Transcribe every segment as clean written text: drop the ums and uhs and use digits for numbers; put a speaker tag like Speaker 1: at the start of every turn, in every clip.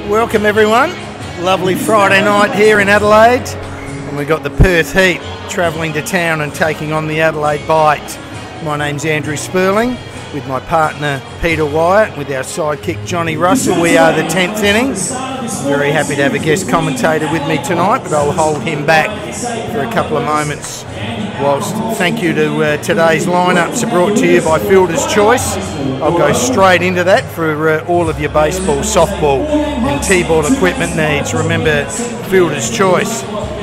Speaker 1: Welcome everyone. Lovely Friday night here in Adelaide, and we've got the Perth Heat travelling to town and taking on the Adelaide Bite. My name's Andrew Sperling with my partner Peter Wyatt, with our sidekick Johnny Russell. We are the 10th inning. Very happy to have a guest commentator with me tonight, but I'll hold him back for a couple of moments. Whilst thank you to today's lineups are brought to you by Fielder's Choice. I'll go straight into that for all of your baseball, softball and T-ball equipment needs. Remember Fielder's Choice.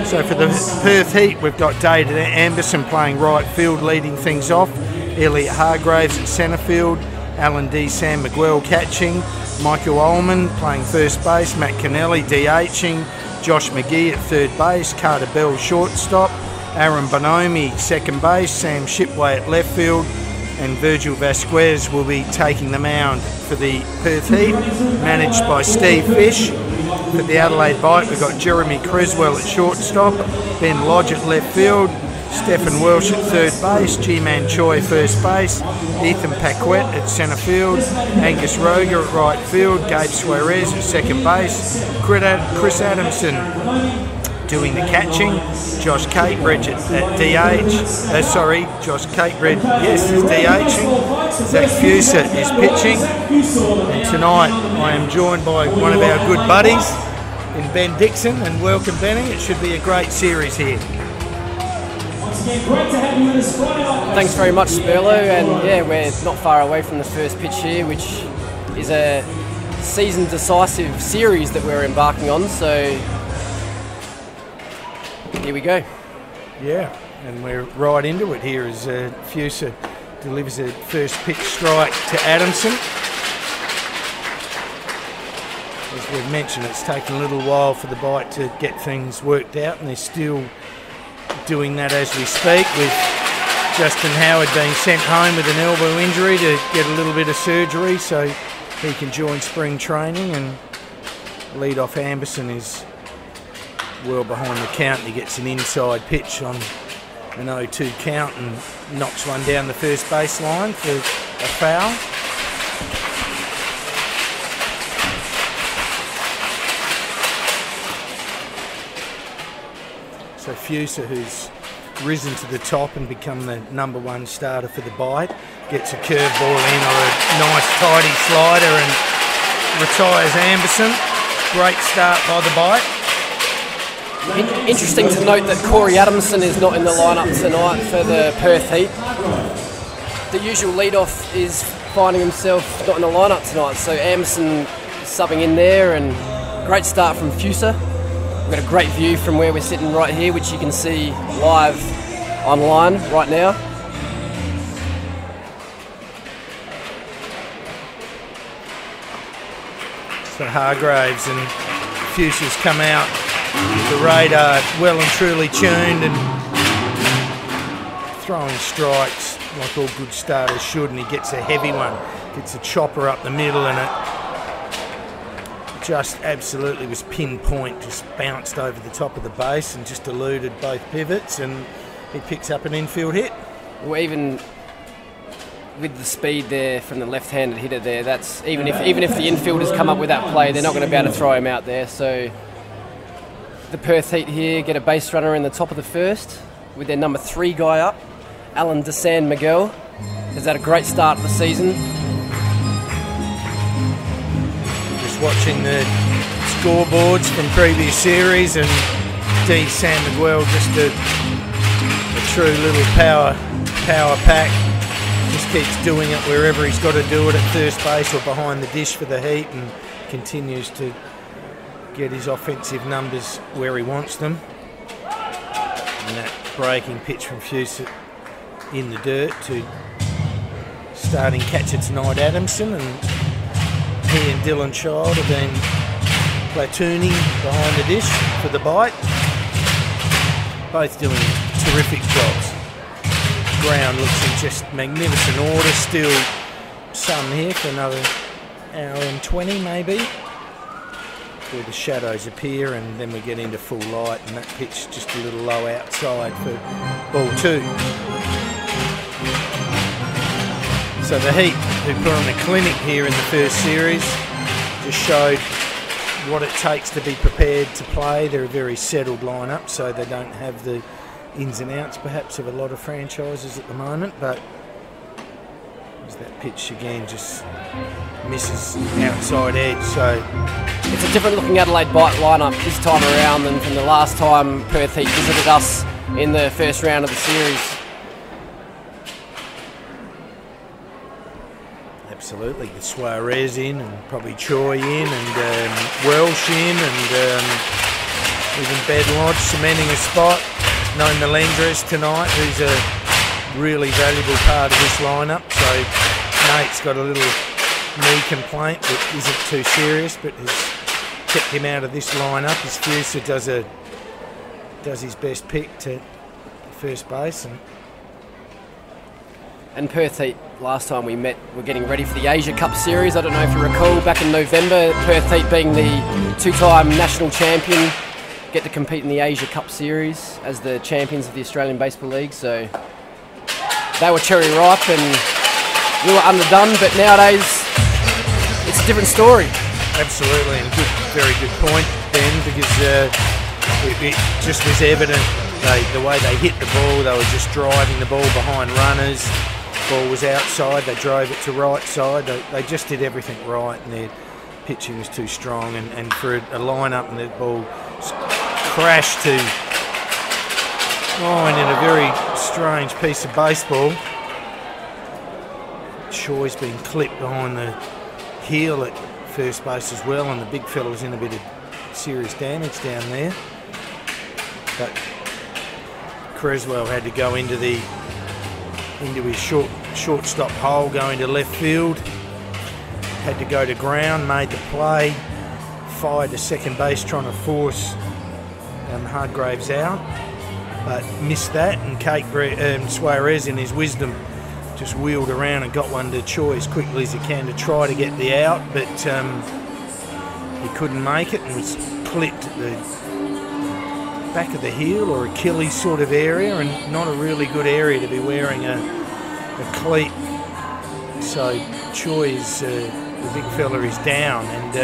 Speaker 1: So for the Perth Heat, we've got David Anderson playing right field, leading things off. Elliot Hargraves at centre field. Alan D. Sam McGuell catching. Michael Ullman playing first base. Matt Kennelly DHing. Josh McGee at third base. Carter Bell shortstop. Aaron Bonomi second base, Sam Shipway at left field, and Virgil Vasquez will be taking the mound for the Perth Heat, managed by Steve Fish. For the Adelaide Bite, we've got Jeremy Creswell at shortstop, Ben Lodge at left field, Stephen Welsh at third base, G-Man Choi first base, Ethan Paquette at centre field, Angus Roger at right field, Gabe Suarez at second base, Chris Adamson doing the catching, Josh Catebridge at DH, Josh Catebridge, yes, is DHing, Zach Fuser is pitching, and tonight I am joined by one of our good buddies in Ben Dixon, and welcome Benny. It should be a great series here.
Speaker 2: Thanks very much, Sperlo, and yeah, we're not far away from the first pitch here, which is a season decisive series that we're embarking on, so here we go.
Speaker 1: Yeah, and we're right into it here as Fuser delivers a first pitch strike to Adamson. As we've mentioned, it's taken a little while for the Bite to get things worked out, and they're still doing that as we speak, with Justin Howard being sent home with an elbow injury to get a little bit of surgery so he can join spring training, and lead-off Anderson is well behind the count. He gets an inside pitch on an 0-2 count and knocks one down the first base line for a foul. So Fuser, who's risen to the top and become the #1 starter for the Bite, gets a curveball in or a nice tidy slider and retires Anderson. Great start by the Bite.
Speaker 2: Interesting to note that Corey Adamson is not in the lineup tonight for the Perth Heat. The usual leadoff is finding himself not in the lineup tonight, so Anderson subbing in there, and great start from Fuser. We've got a great view from where we're sitting right here, which you can see live online right now.
Speaker 1: So Hargraves and Fuser's come out. The radar well and truly tuned and throwing strikes like all good starters should, and he gets a heavy one, gets a chopper up the middle, and it just absolutely was pinpoint, just bounced over the top of the base and just eluded both pivots, and he picks up an infield hit.
Speaker 2: Well, even with the speed there from the left-handed hitter there, that's even if the infielders come up with that play, they're not going to be able to throw him out there. So the Perth Heat here get a base runner in the top of the first with their #3 guy up. Alan DeSan Miguel has had a great start of the season.
Speaker 1: Just watching the scoreboards from previous series, and D. Sam Miguel just a true little power pack. Just keeps doing it wherever he's got to do it, at first base or behind the dish for the Heat, and continues to get his offensive numbers where he wants them. And that breaking pitch from Fuser in the dirt to starting catcher tonight Adamson, and he and Dylan Child have been platooning behind the dish for the Bite. Both doing terrific jobs. Ground looks in just magnificent order. Still sun here for another hour and 20 maybe, where the shadows appear, and then we get into full light, and that pitch just a little low outside for ball 2. So the Heat who put on a clinic here in the first series. Just showed what it takes to be prepared to play. They're a very settled lineup, so they don't have the ins and outs perhaps of a lot of franchises at the moment, but as that pitch again just misses outside edge. So
Speaker 2: it's a different looking Adelaide Bite lineup this time around than from the last time Perth Heat visited us in the first round of the series.
Speaker 1: Absolutely, the Suarez in, and probably Choi in, and Welsh in, and even Ben Lodge cementing a spot. No Melendres tonight, who's a really valuable part of this lineup. So Nate's got a little knee complaint that isn't too serious, but has kept him out of this lineup. As Fuser does his best pick to first base.
Speaker 2: And Perth Heat, last time we met, we're getting ready for the Asia Cup Series. I don't know if you recall, back in November, Perth Heat being the two-time national champion, get to compete in the Asia Cup Series as the champions of the Australian Baseball League. So they were cherry ripe and we were underdone, but nowadays it's a different story.
Speaker 1: Absolutely, and very good point, Ben, because it just was evident the way they hit the ball. They were just driving the ball behind runners. Ball was outside, they drove it to right side. They just did everything right, and their pitching was too strong. And for a lineup, and the ball crashed to line in a very strange piece of baseball. Choi's been clipped behind the heel at first base as well, and the big fella was in a bit of serious damage down there. But Creswell had to go into his shortstop hole, going to left field. Had to go to ground, made the play, fired to second base trying to force Hargraves out, but missed that, and Suarez in his wisdom just wheeled around and got one to Choi as quickly as he can to try to get the out, but he couldn't make it and was clipped at the back of the heel or Achilles sort of area, and not a really good area to be wearing a cleat. So Choi is the big fella is down, and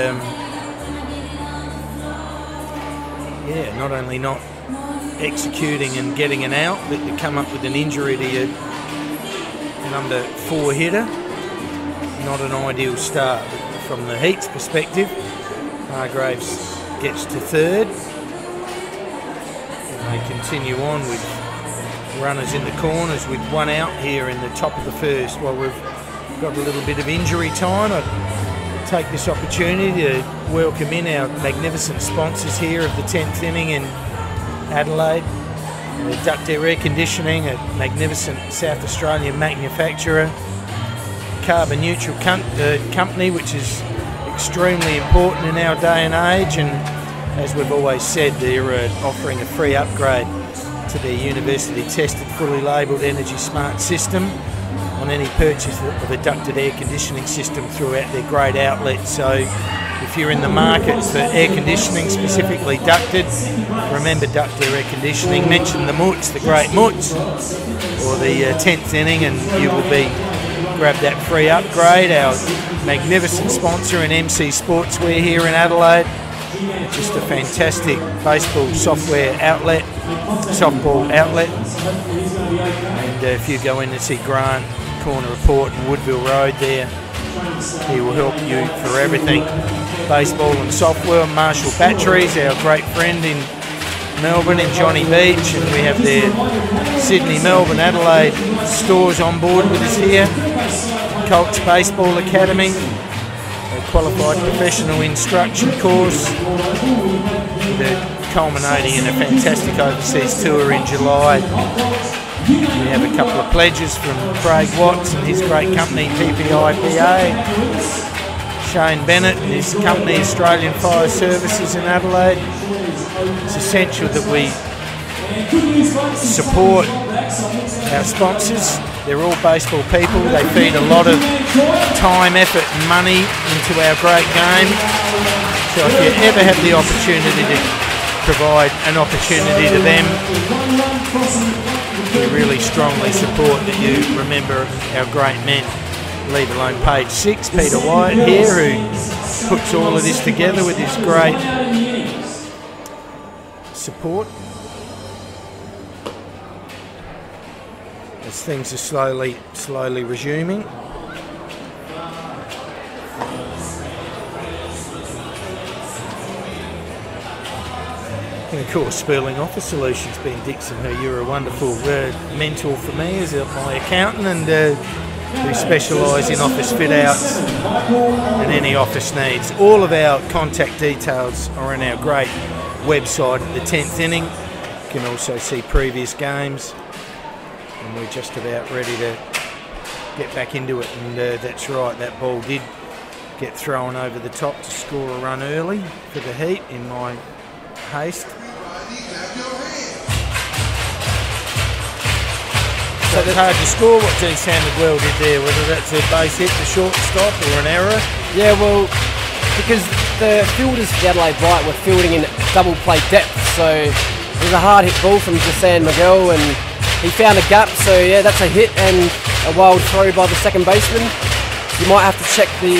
Speaker 1: yeah, not only not executing and getting an out, but to come up with an injury to your number 4 hitter, not an ideal start. But from the Heat's perspective, Hargraves gets to third. They continue on with runners in the corners with one out here in the top of the first. While we've got a little bit of injury time, I'd take this opportunity to welcome in our magnificent sponsors here of the 10th inning in Adelaide. Duct Air Conditioning, a magnificent South Australian manufacturer. Carbon Neutral company, which is extremely important in our day and age, and as we've always said, they're offering a free upgrade to their university tested, fully labelled Energy Smart system on any purchase of a ducted air conditioning system throughout their great outlets. So if you're in the market for air conditioning, specifically ducted, remember Duct Air Conditioning, mention the Moots, the great Moots, or the 10th inning, and you will grab that free upgrade. Our magnificent sponsor in MC Sportswear here in Adelaide. Just a fantastic baseball software outlet, softball outlet. And if you go in and see Grant, Corner Report and Woodville Road there, he will help you for everything baseball and software. Marshall Batteries, our great friend in Melbourne, in Johnny Beach, and we have their Sydney, Melbourne, Adelaide stores on board with us here. Colts Baseball Academy, a qualified professional instruction course, culminating in a fantastic overseas tour in July. We have a couple of pledges from Craig Watts and his great company PPIPA, Shane Bennett and his company Australian Fire Services in Adelaide. It's essential that we support our sponsors. They're all baseball people. They feed a lot of time, effort and money into our great game. So if you ever have the opportunity to provide an opportunity to them, we really strongly support that you remember our great men. leave alone page 6, Peter Wyatt here, who puts all of this together with his great support. As things are slowly resuming. And of course, Spurling Office Solutions, Ben Dixon, who you're a wonderful mentor for me as my accountant, and we specialise in office fit-outs and any office needs. All of our contact details are on our great website at the 10th inning. You can also see previous games, and we're just about ready to get back into it. And that's right, that ball did get thrown over the top to score a run early for the Heat in my haste. So it's hard to score what Dean Sandwell did there, whether that's a base hit, the short stop, or an error.
Speaker 2: Yeah, well, because the fielders for the Adelaide Bright were fielding in double play depth, so it was a hard hit ball from Jasan Miguel, and he found a gap, so yeah, that's a hit and a wild throw by the second baseman. You might have to check the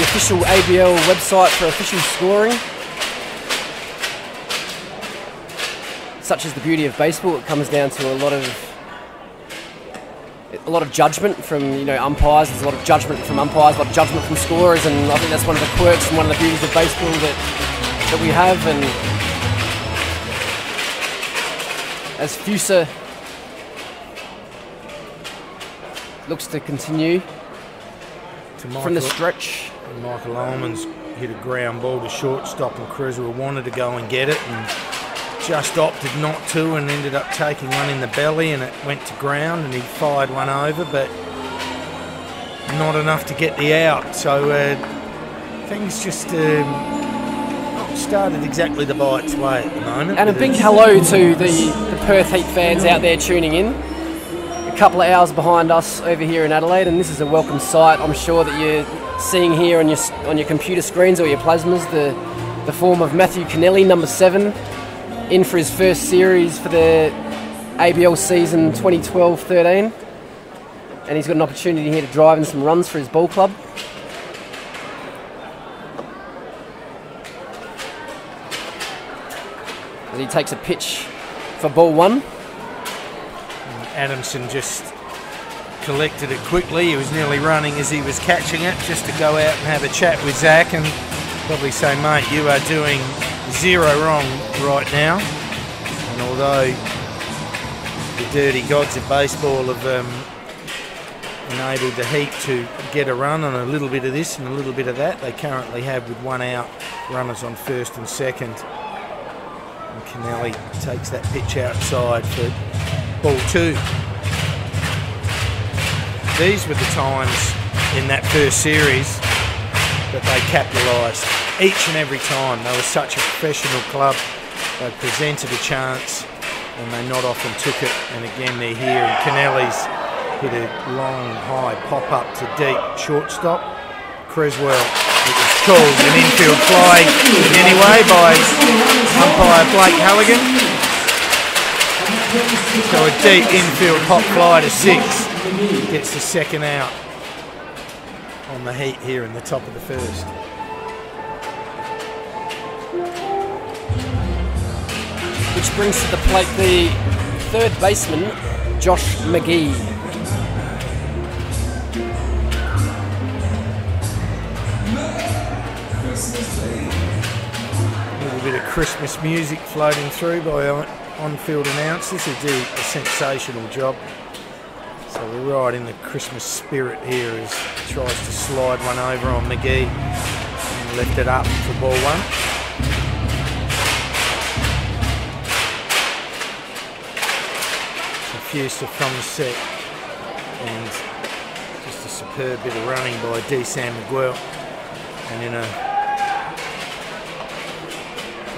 Speaker 2: official ABL website for official scoring. Such is the beauty of baseball, it comes down to a lot of judgment from umpires. There's a lot of judgment from umpires, a lot of judgment from scorers, and I think that's one of the quirks and one of the beauties of baseball that we have. And as Fusa looks to continue from the stretch,
Speaker 1: Michael Ullman's hit a ground ball to shortstop, and Creswell wanted to go and get it and just opted not to, and ended up taking one in the belly, and it went to ground, and he fired one over, but not enough to get the out. So things just not started exactly to buy its way at the moment.
Speaker 2: And a big hello to the Perth Heat fans out there tuning in. A couple of hours behind us over here in Adelaide, and this is a welcome sight. I'm sure that you're seeing here on your computer screens or your plasmas the form of Matthew Kennelly, number 7. In for his first series for the ABL season 2012-13, and he's got an opportunity here to drive in some runs for his ball club. And he takes a pitch for ball 1.
Speaker 1: Adamson just collected it quickly. He was nearly running as he was catching it, just to go out and have a chat with Zach and probably say, mate, you are doing 0 wrong right now. And although the dirty gods of baseball have enabled the Heat to get a run on a little bit of this and a little bit of that, they currently have, with 1 out, runners on first and second. And Kennelly takes that pitch outside for ball 2. These were the times in that first series that they capitalised. Each and every time. They were such a professional club. They presented a chance and they not often took it. And again, they're here, and Kennelly's hit a long, high pop-up to deep shortstop. Creswell, it was called an infield fly anyway by umpire Blake Halligan. So a deep infield hot fly to 6 gets the second out on the Heat here in the top of the first.
Speaker 2: Which brings to the plate the third baseman, Josh McGee.
Speaker 1: A little bit of Christmas music floating through by on-field announcers who do a sensational job. So we're right in the Christmas spirit here as he tries to slide one over on McGee and lift it up for ball 1. Fusa from the set, and just a superb bit of running by Desan Miguel, and in a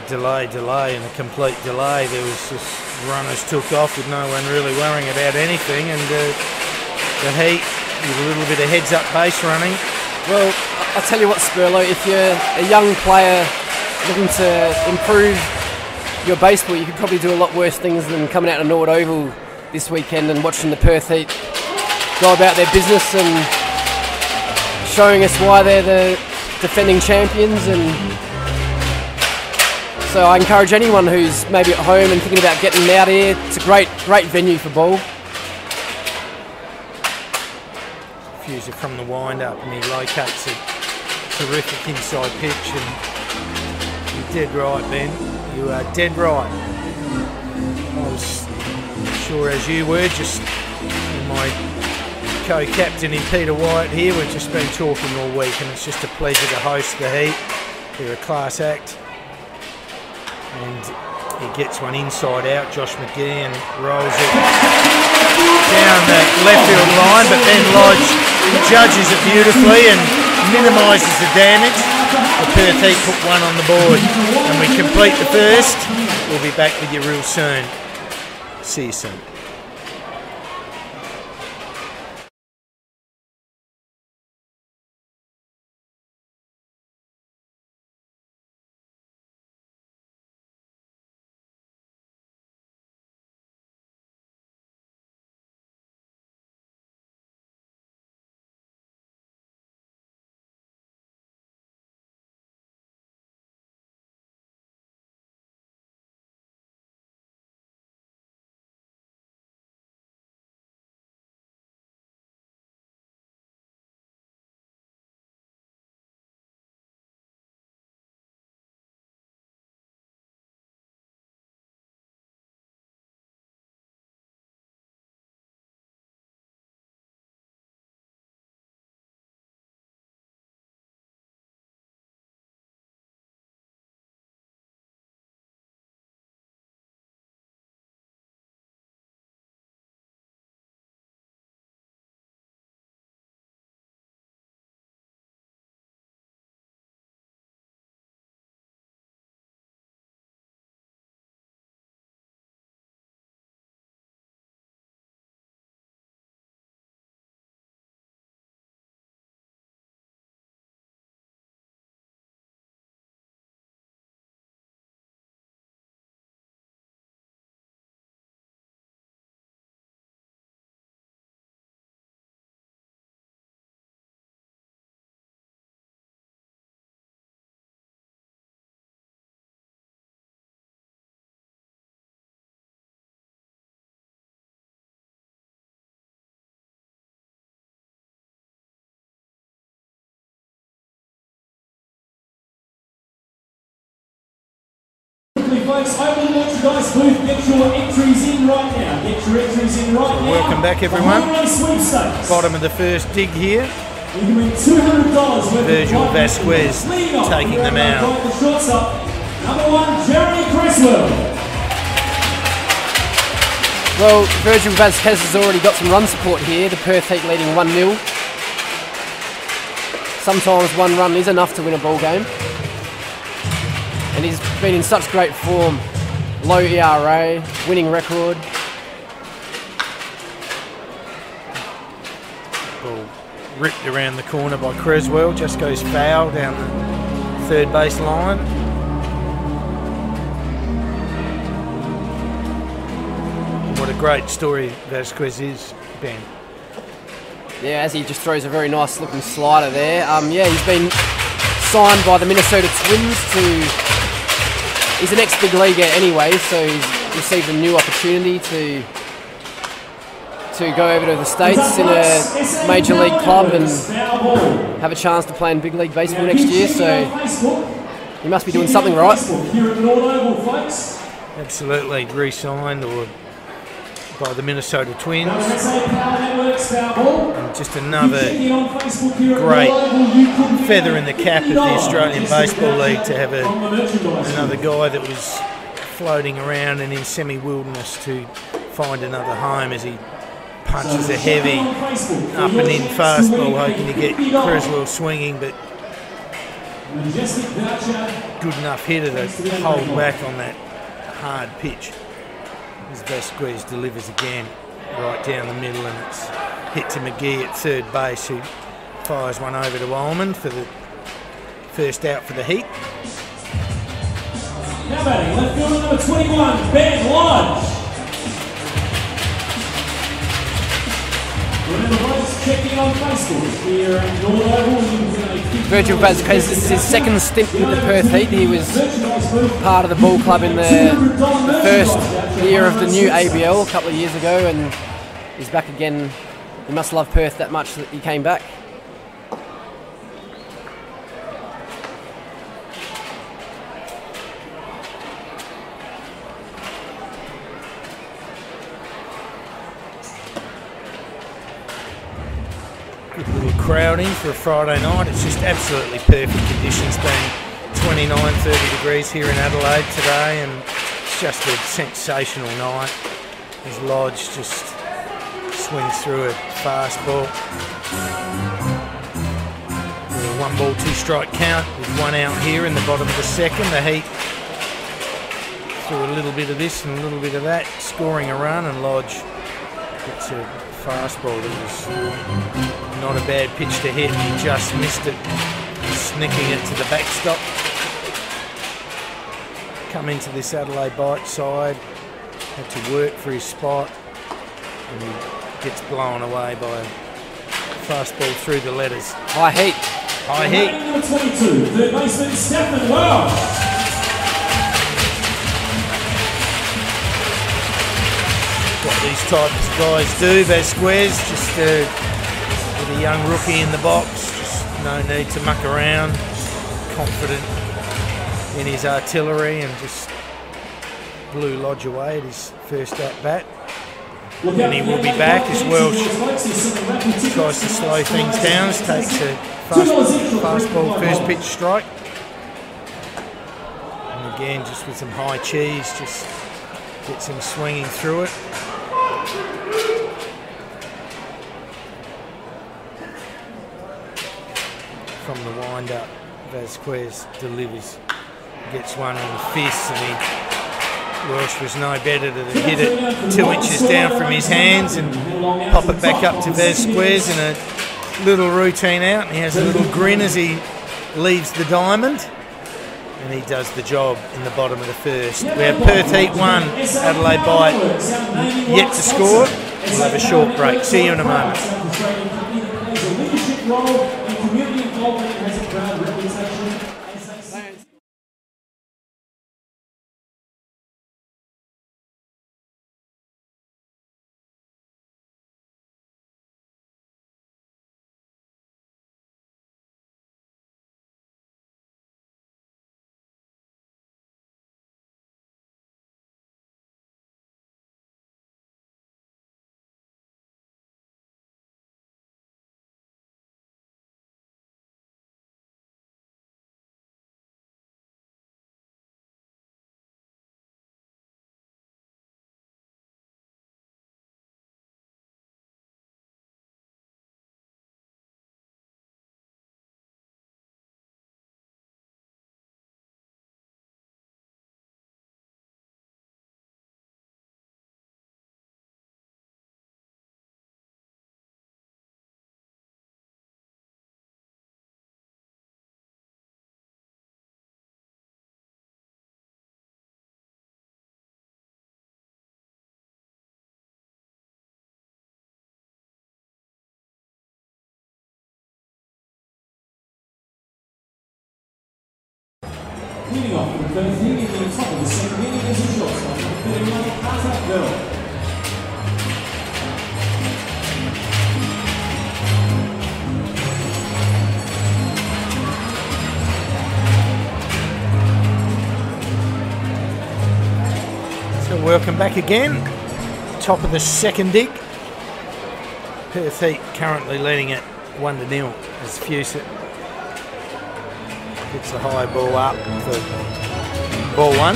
Speaker 1: delay and a complete delay, there was just runners took off with no one really worrying about anything, and the Heat with a little bit of heads up base running.
Speaker 2: Well, I'll tell you what, Spurlo, if you're a young player looking to improve your baseball, you could probably do a lot worse things than coming out to Norwood Oval this weekend and watching the Perth Heat go about their business and showing us why they're the defending champions. And so I encourage anyone who's maybe at home and thinking about getting out here. It's a great venue for ball.
Speaker 1: Fuser from the wind-up, and he locates a terrific inside pitch, and you're dead right, Ben. You are dead right. I was sure as you were, just my co-captain in Peter White here, we've just been talking all week, and it's just a pleasure to host the Heat. They're a class act. And he gets one inside out, Josh McGee, and rolls it down the left field line, but then Lodge judges it beautifully and minimises the damage. The Perth Heat put one on the board, and we complete the first. We'll be back with you real soon. See you soon.
Speaker 3: Folks, open the merchandise booth, get your entries in right now. Get your entries in right now.
Speaker 1: Welcome back, everyone. Bottom of the first dig here.
Speaker 3: You can win $200 worth
Speaker 1: Virgil Vasquez taking them out.
Speaker 3: The shortstop, number 1, Jeremy Creswell.
Speaker 2: Well, Virgil Vasquez has already got some run support here. The Perth Heat leading 1-0. Sometimes one run is enough to win a ball game. And he's been in such great form. Low ERA, winning record.
Speaker 1: Ball ripped around the corner by Creswell, just goes foul down the third base line. What a great story Vasquez is, Ben.
Speaker 2: Yeah, as he just throws a very nice looking slider there. Yeah, he's been signed by the Minnesota Twins to... He's an ex-big leaguer anyway, so he's received a new opportunity to go over to the States in a major league club and have a chance to play in big league baseball next year, so he must be doing something right.
Speaker 1: Absolutely, re-signed or by the Minnesota Twins. And just another great feather in the cap of the Australian Baseball League to have another guy that was floating around and in semi-wilderness to find another home as he punches a heavy up and in fastball, hoping to get Creswell swinging, but good enough hitter to hold back on that hard pitch. As Vasquez delivers again right down the middle, and it's hit to McGee at third base, who fires one over to Ullman for the first out for the Heat.
Speaker 3: Now batting, left fielder number 21, Ben Lodge. Remember, folks, checking on Facebook here at Norwood.
Speaker 2: Virgil Vasquez, this is his second stint with the Perth Heat. He was part of the ball club in the first year of the new ABL a couple of years ago, and he's back again. He must love Perth that much that he came back.
Speaker 1: Good little crowding for a Friday night. It's just absolutely perfect conditions, being 29, 30 degrees here in Adelaide today, and it's just a sensational night. His Lodge just swings through a fastball. A 1 ball, 2 strike count with 1 out here in the bottom of the second. The Heat through a little bit of this and a little bit of that, scoring a run, and Lodge gets a fastball that was not a bad pitch to hit. He just missed it, snicking it to the backstop. Come into this Adelaide bite side, had to work for his spot, and he gets blown away by a fastball through the letters.
Speaker 2: High heat.
Speaker 1: High heat.
Speaker 3: Number 22, third baseman Stephen Welsh.
Speaker 1: What these types of guys do, Vasquez, just with a young rookie in the box, just no need to muck around, confident in his artillery, and just blew Lodge away at his first at-bat. And he will be back as Welsh tries to slow things down, takes a fastball first pitch strike. And again, just with some high cheese, just gets him swinging through it. From the wind-up, Vasquez delivers, gets one on the fist, and Welsh was no better to hit it 2 inches down from his hands and pop it back up to Vasquez in a little routine out, and he has a little grin as he leaves the diamond, and he does the job in the bottom of the first. We have Perth Heat 1, Adelaide Bite yet to score. We'll have a short break. See you in a moment.
Speaker 3: Leading off from Perth, leading in the top of the second inning is a shortstop, number 31, Patrick Bell.
Speaker 1: So welcome back again. Top of the second dig. Perth Heat currently leading it 1-0 as Fewcett gets the high ball up for ball 1.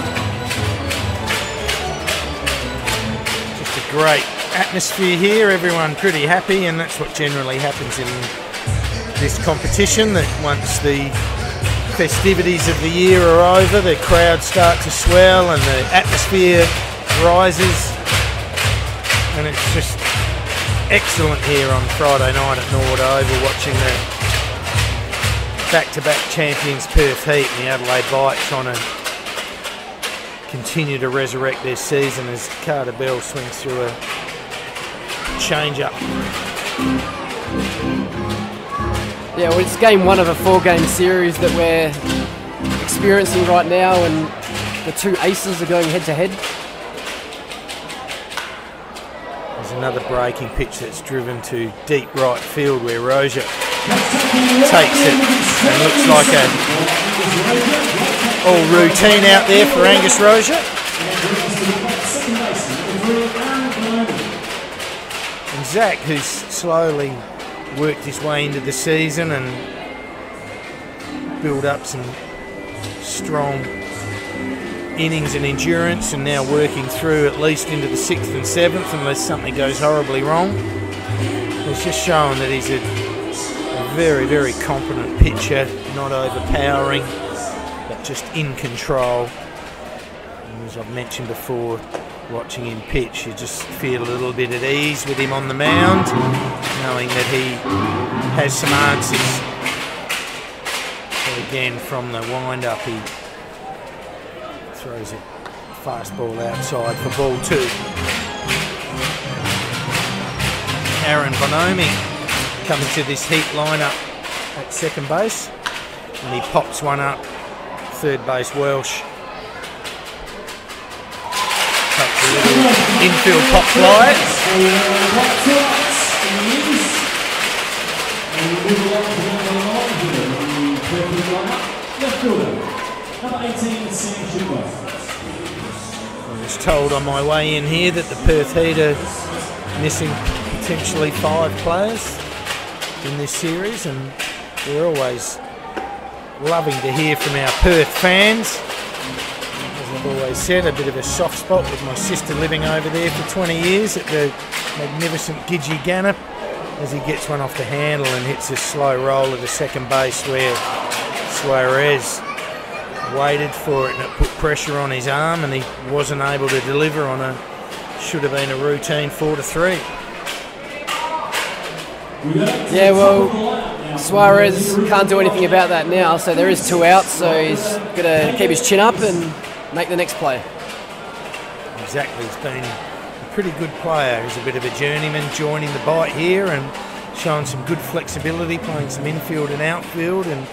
Speaker 1: Just a great atmosphere here, everyone pretty happy, and that's what generally happens in this competition, that once the festivities of the year are over, the crowds start to swell and the atmosphere rises, and it's just excellent here on Friday night at Norwood Oval, watching the back-to-back champions Perth Heat and the Adelaide Bite trying to continue to resurrect their season as Carter Bell swings through a change-up.
Speaker 2: Yeah, well, it's game one of a 4-game series that we're experiencing right now, and the two aces are going head to head.
Speaker 1: There's another breaking pitch that's driven to deep right field where Rozier takes it and looks like a all routine out there for Angus Rozier. And Zach, who's slowly worked his way into the season and built up some strong innings and endurance, and now working through at least into the 6th and 7th unless something goes horribly wrong. It's just showing that he's a very, very competent pitcher, not overpowering, but just in control. And as I've mentioned before, watching him pitch, you just feel a little bit at ease with him on the mound, knowing that he has some answers. So again, from the wind-up, he throws a fastball outside for ball 2. Aaron Bonomi coming to this Heat lineup at second base, and he pops one up. Third base Welsh takes a little infield pop fly. I was told on my way in here that the Perth Heat are missing potentially 5 players in this series, and we're always loving to hear from our Perth fans. As I've always said, a bit of a soft spot with my sister living over there for 20 years at the magnificent Gidgee Gannap, as he gets one off the handle and hits a slow roll at the second base where Suarez waited for it and it put pressure on his arm, and he wasn't able to deliver on a should have been a routine 4-3.
Speaker 2: Yeah, well, Suarez can't do anything about that now, so there is 2 outs, so he's got to keep his chin up and make the next play.
Speaker 1: Exactly, he's been a pretty good player. He's a bit of a journeyman, joining the bite here and showing some good flexibility, playing some infield and outfield and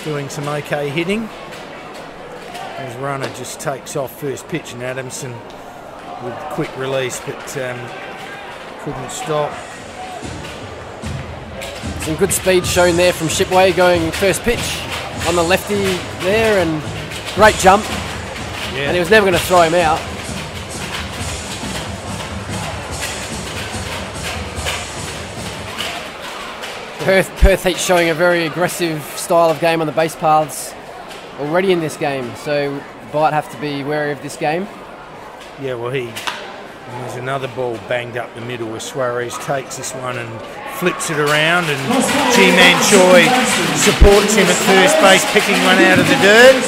Speaker 1: doing some okay hitting. His runner just takes off first pitch, and Adamson with quick release, but couldn't stop.
Speaker 2: Some good speed shown there from Shipway, going first pitch on the lefty there, and great jump.
Speaker 1: Yeah.
Speaker 2: And he was never going to throw him out. Perth Heat showing a very aggressive style of game on the base paths already in this game, so Bite have to be wary of this game.
Speaker 1: Yeah, well, there's another ball banged up the middle where Suarez takes this one and flips it around, and G-Man Choi supports him at first base, picking one out of the dirt,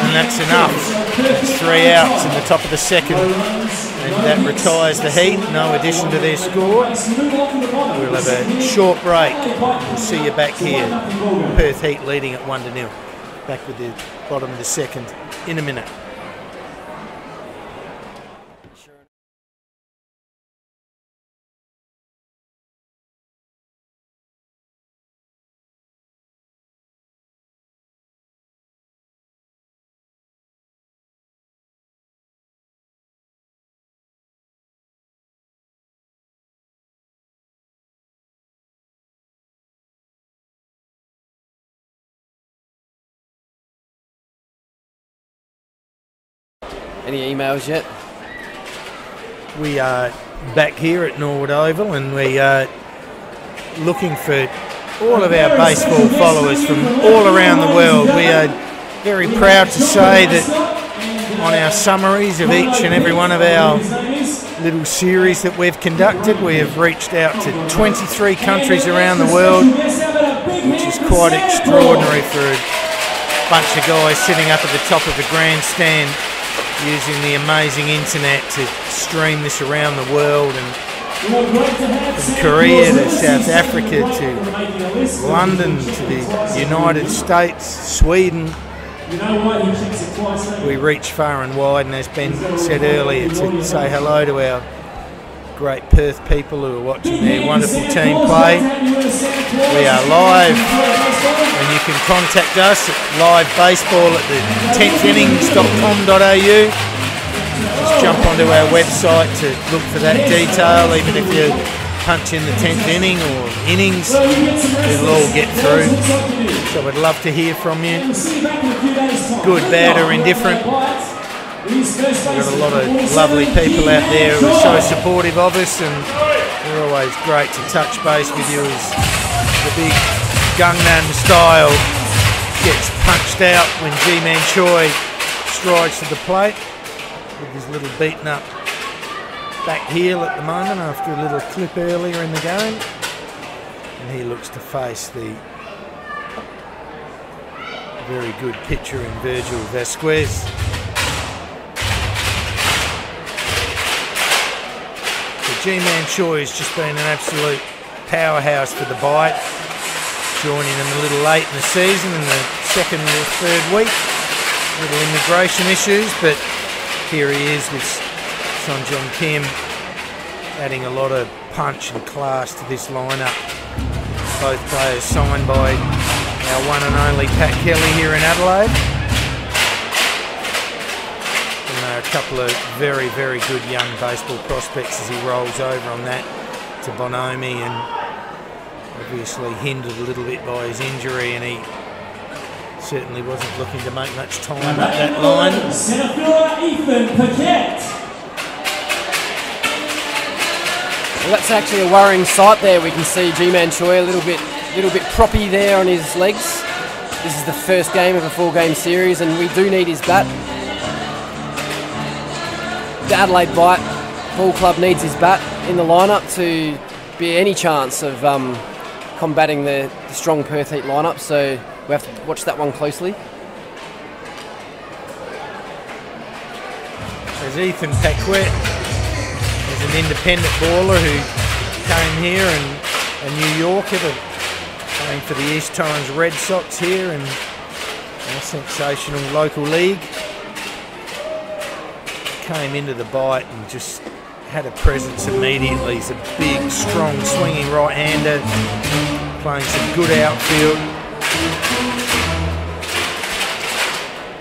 Speaker 1: and that's enough. That's 3 outs in the top of the 2nd, and that retires the Heat. No addition to their score. We'll have a short break. We'll see you back here. Perth Heat leading at 1-0. Back with the bottom of the 2nd in a minute.
Speaker 2: Any emails yet?
Speaker 1: We are back here at Norwood Oval, and we are looking for all of our baseball followers from all around the world. We are very proud to say that on our summaries of each and every one of our little series that we've conducted, we have reached out to 23 countries around the world, which is quite extraordinary for a bunch of guys sitting up at the top of the grandstand using the amazing internet to stream this around the world, and from Korea to South Africa to London to the United States, Sweden. We reach far and wide, and as Ben said earlier, to say hello to our great Perth people who are watching their wonderful team play. We are live, and you can contact us at livebaseball at the 10thinnings.com.au. Just jump onto our website to look for that detail. Even if you punch in the 10th inning or innings, it'll all get through. So we'd love to hear from you. Good, bad or indifferent. We've got a lot of lovely people out there who are so supportive of us, and we're always great to touch base with you as the big Gangnam style gets punched out when G-Man Choi strides to the plate with his little beaten up back heel at the moment after a little clip earlier in the game. And he looks to face the very good pitcher in Virgil Vasquez. G-Man Choi has just been an absolute powerhouse for the bite, joining them a little late in the season in the second or third week. Little immigration issues, but here he is with Son John Kim adding a lot of punch and class to this lineup. Both players signed by our one and only Pat Kelly here in Adelaide. A couple of very, very good young baseball prospects as he rolls over on that to Bonomi, and obviously hindered a little bit by his injury, and he certainly wasn't looking to make much time up that line.
Speaker 2: Well, that's actually a worrying sight there. We can see G-Man Choi a little bit proppy there on his legs. This is the first game of a 4-game series, and we do need his bat. The Adelaide Bite Ball Club needs his bat in the lineup to be any chance of combating the strong Perth Heat lineup, so we have to watch that one closely.
Speaker 1: There's Ethan Paquette. There's an independent baller who came here, and a New Yorker playing for the East Torrens Red Sox here in a sensational local league. Came into the bite and just had a presence immediately. He's a big, strong, swinging right-hander, playing some good outfield.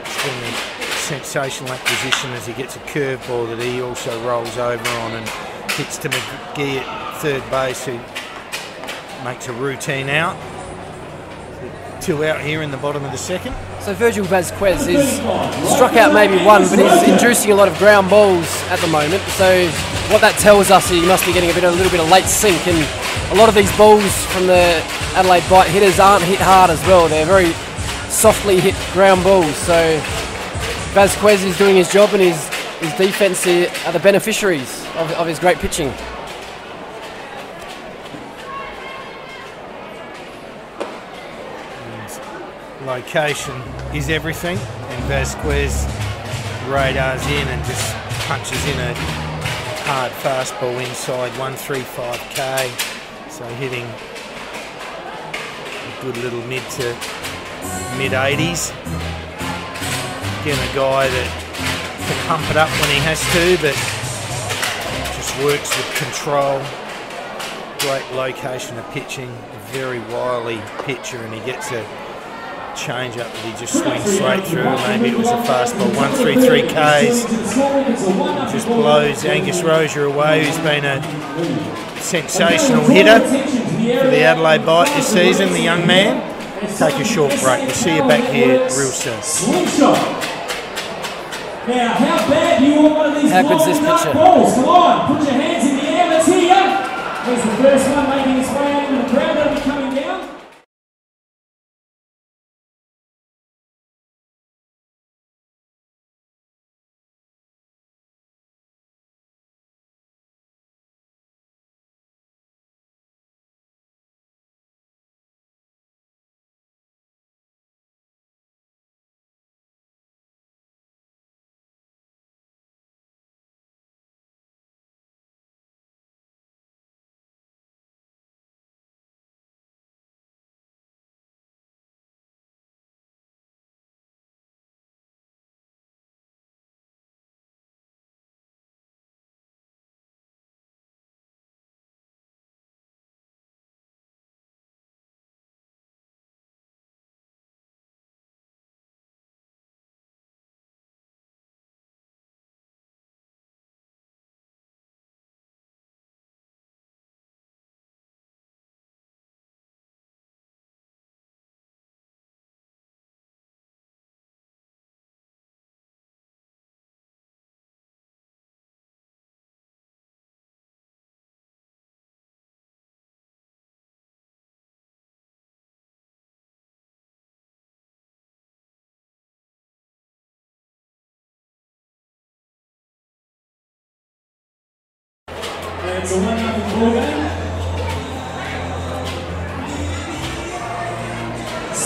Speaker 1: It's been a sensational acquisition as he gets a curveball that he also rolls over on and hits to McGee at third base, who makes a routine out. 2 out here in the bottom of the second.
Speaker 2: So Virgil Vasquez is struck out maybe one, but he's inducing a lot of ground balls at the moment. So what that tells us is he must be getting a little bit of late sink, and a lot of these balls from the Adelaide Bite hitters aren't hit hard as well. They're very softly hit ground balls. So Vasquez is doing his job, and his defence are the beneficiaries of his great pitching.
Speaker 1: Location is everything, and Vasquez radars in and just punches in a hard fastball inside 135k, so hitting a good little mid to mid 80s. Again, a guy that can pump it up when he has to, but just works with control. Great location of pitching, a very wily pitcher, and he gets a change up that he just swings straight through. Maybe it was a fastball, 133 Ks, and just blows Angus Rozier away, who's been a sensational hitter for the Adelaide Bite this season, the young man. Take a short break. We'll see you back here real soon.
Speaker 3: Now, how bad do you want one of these
Speaker 2: good's this picture?
Speaker 3: balls? Come on, put your hands in the air. Let's hear you. There's the first one making its way out into the crowd. That'll be coming down. It's a 1-0 ball game.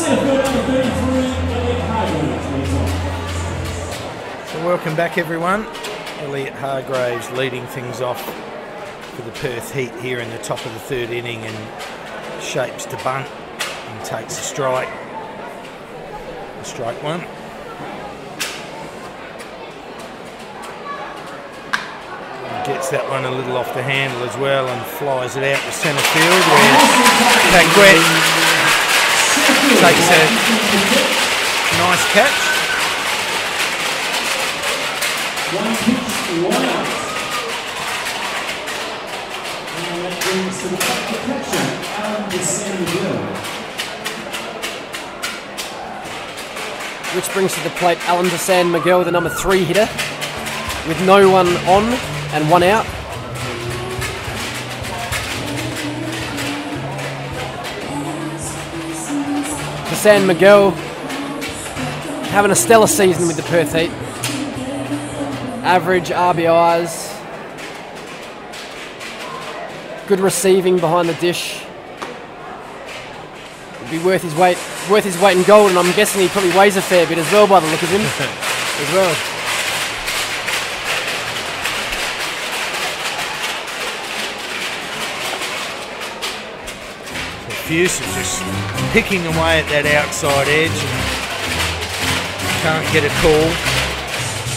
Speaker 3: Number 33, Elliot Hargraves leads off.
Speaker 1: So welcome back everyone. Elliot Hargraves leading things off for the Perth Heat here in the top of the third inning, and shapes to bunt and takes a strike. Strike one. And gets that one a little off the handle as well and flies it out to centre field where Paquette takes a nice catch.
Speaker 3: One pitch, 1 out. And that brings to the back of catcher,
Speaker 2: which brings to the plate Alan DeSan Miguel, the number 3 hitter, with no one on and 1 out. DeSan Miguel having a stellar season with the Perth Heat. Average RBIs, good receiving behind the dish. Would be worth his weight in gold, and I'm guessing he probably weighs a fair bit as well by the look of him as well.
Speaker 1: Fuse is just picking away at that outside edge and can't get a call.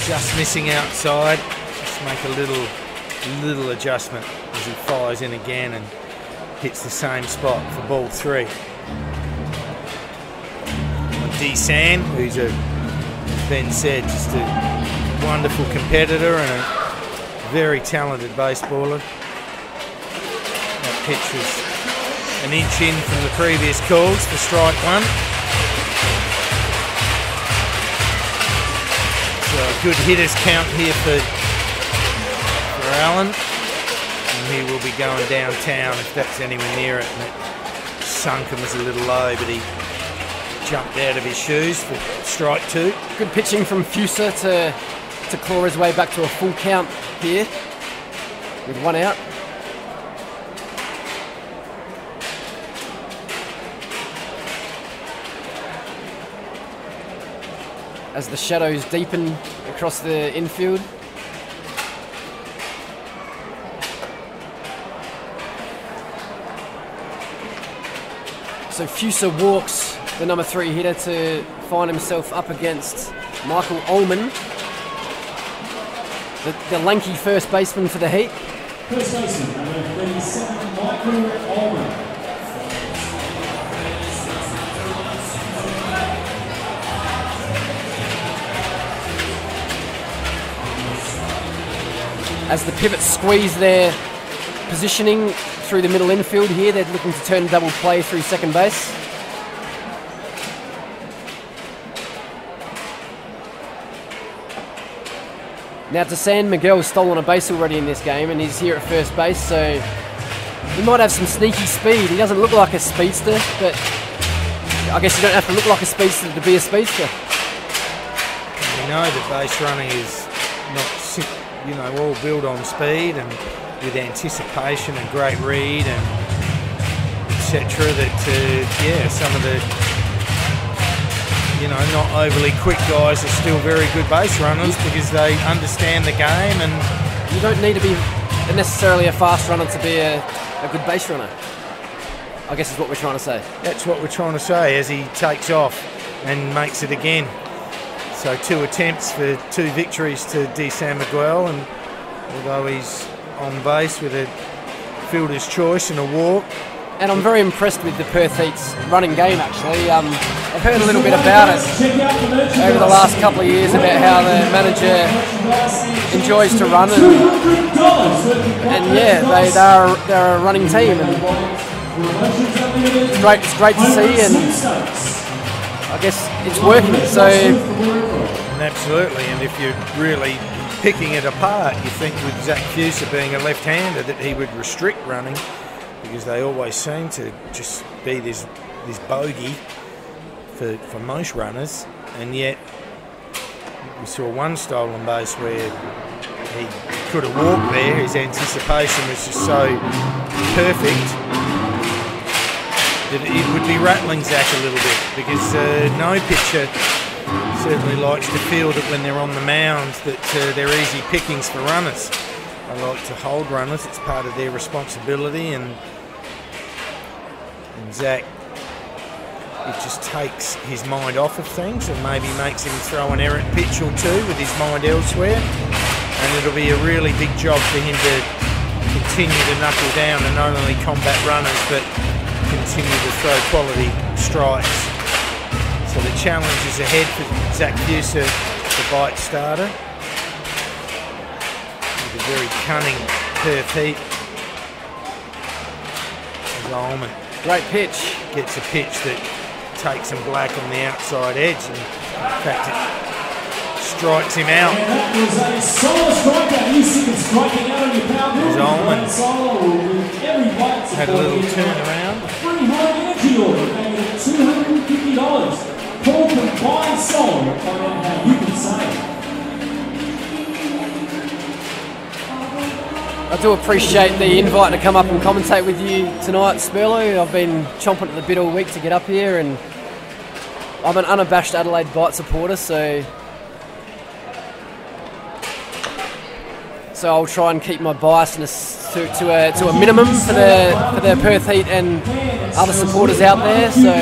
Speaker 1: Just missing outside. Just make a little adjustment as he fires in again and hits the same spot for ball 3. DeSan, who's as Ben said, just a wonderful competitor and a very talented baseballer. That pitch was an inch in from the previous calls for strike 1. So a good hitters count here for Allen, and he will be going downtown if that's anywhere near it. And it sunk him was a little low, but he jumped out of his shoes for strike 2.
Speaker 2: Good pitching from Fuser to claw his way back to a full count here with 1 out. As the shadows deepen across the infield. So Fuser walks the number 3 hitter to find himself up against Michael Ullman, the lanky first baseman for the Heat.
Speaker 3: First baseman, number 37, Michael Ullman.
Speaker 2: As the pivots squeeze their positioning through the middle infield here, they're looking to turn double play through second base. Now DeSan Miguel's stolen a base already in this game and he's here at first base, so he might have some sneaky speed. He doesn't look like a speedster, but I guess you don't have to look like a speedster to be a speedster.
Speaker 1: We know that base running is not, all built on speed and with anticipation and great read and etc. That some of the not overly quick guys are still very good base runners because they understand the game, and
Speaker 2: you don't need to be necessarily a fast runner to be a good base runner, I guess is what we're trying to say.
Speaker 1: That's what we're trying to say as he takes off and makes it again. So 2 attempts for 2 victories to DeSan Miguel, and although he's on base with a fielder's choice and a walk.
Speaker 2: And I'm very impressed with the Perth Heat's running game actually. I've heard a little bit about it over the last couple of years about how the manager enjoys to run, and they're a running team, and it's great to see, and I guess it's working. So
Speaker 1: absolutely, and if you're really picking it apart, you think with Zach Fuser being a left-hander that he would restrict running, because they always seem to just be this bogey for most runners, and yet we saw 1 stolen base where he could have walked there. His anticipation was just so perfect that it would be rattling Zach a little bit, because no pitcher certainly likes to field it when they're on the mound, that they're easy pickings for runners. They like to hold runners, it's part of their responsibility, and Zach, it just takes his mind off of things and maybe makes him throw an errant pitch or two with his mind elsewhere, and it'll be a really big job for him to continue to knuckle down and not only combat runners but continue to throw quality strikes. So the challenge is ahead for Zach Fuser, the bite starter, with a very cunning Perth heat. As Ullman
Speaker 2: Great pitch.
Speaker 1: gets a pitch that takes him black on the outside edge, and in fact it strikes him out.
Speaker 3: And that was a solo strikeout. You see him striking out on your power bill.
Speaker 1: Ullman
Speaker 3: Solo with every bite
Speaker 1: had a little turnaround.
Speaker 3: free home energy order, making it $250. Call combined solo to find out how you can save.
Speaker 2: I do appreciate the invite to come up and commentate with you tonight, Spurlo. I've been chomping at the bit all week to get up here, and I'm an unabashed Adelaide Bite supporter, so I'll try and keep my biasness to a minimum for the Perth Heat and other supporters out there. So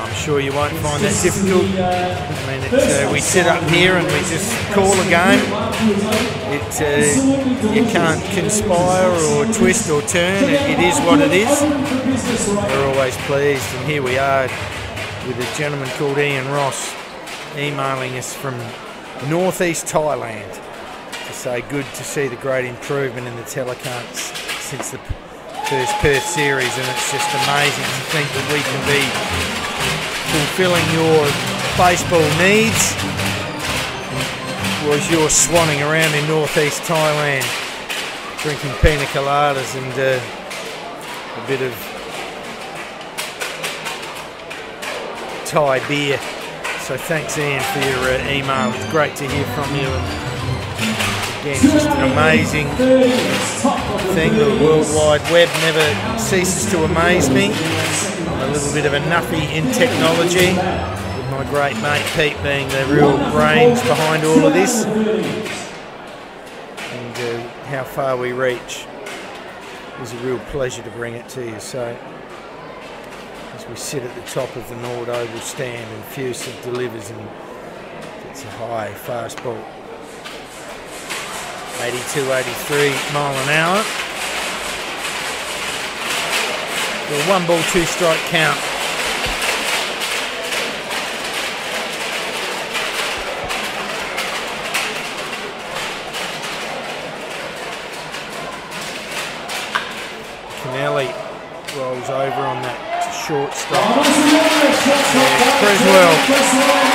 Speaker 1: I'm sure you won't find that difficult. I mean, we sit up here and we just call a game. You can't conspire or twist or turn. It is what it is. We're always pleased, and here we are with a gentleman called Ian Ross emailing us from northeast Thailand to say good to see the great improvement in the telecasts since the first Perth series, and it's just amazing to think that we can be fulfilling your baseball needs was you're swanning around in northeast Thailand drinking pina coladas and a bit of Thai beer. So thanks, Ian, for your email. It's great to hear from you, and again, just an amazing thing. The World Wide Web never ceases to amaze me. I'm a little bit of a nuffy in technology, with my great mate Pete being the real brains behind all of this, and how far we reach is a real pleasure to bring it to you. So as we sit at the top of the Norwood Oval stand, and Fuser delivers and gets a high fastball, 82-83 mile an hour. The 1 ball 2 strike count. Kennelly rolls over on that shortstop. Creswell,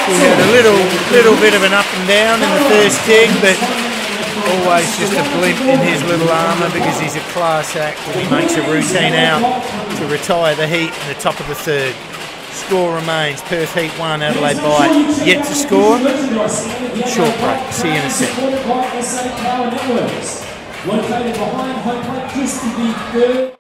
Speaker 1: he had a little bit of an up and down in the first dig, but always just a blimp in his little armour, because he's a class act and he makes a routine out to retire the Heat in the top of the third. Score remains Perth Heat 1, Adelaide Bite yet to score. Short break. See you in a sec.
Speaker 3: Located behind home plate, just to the third.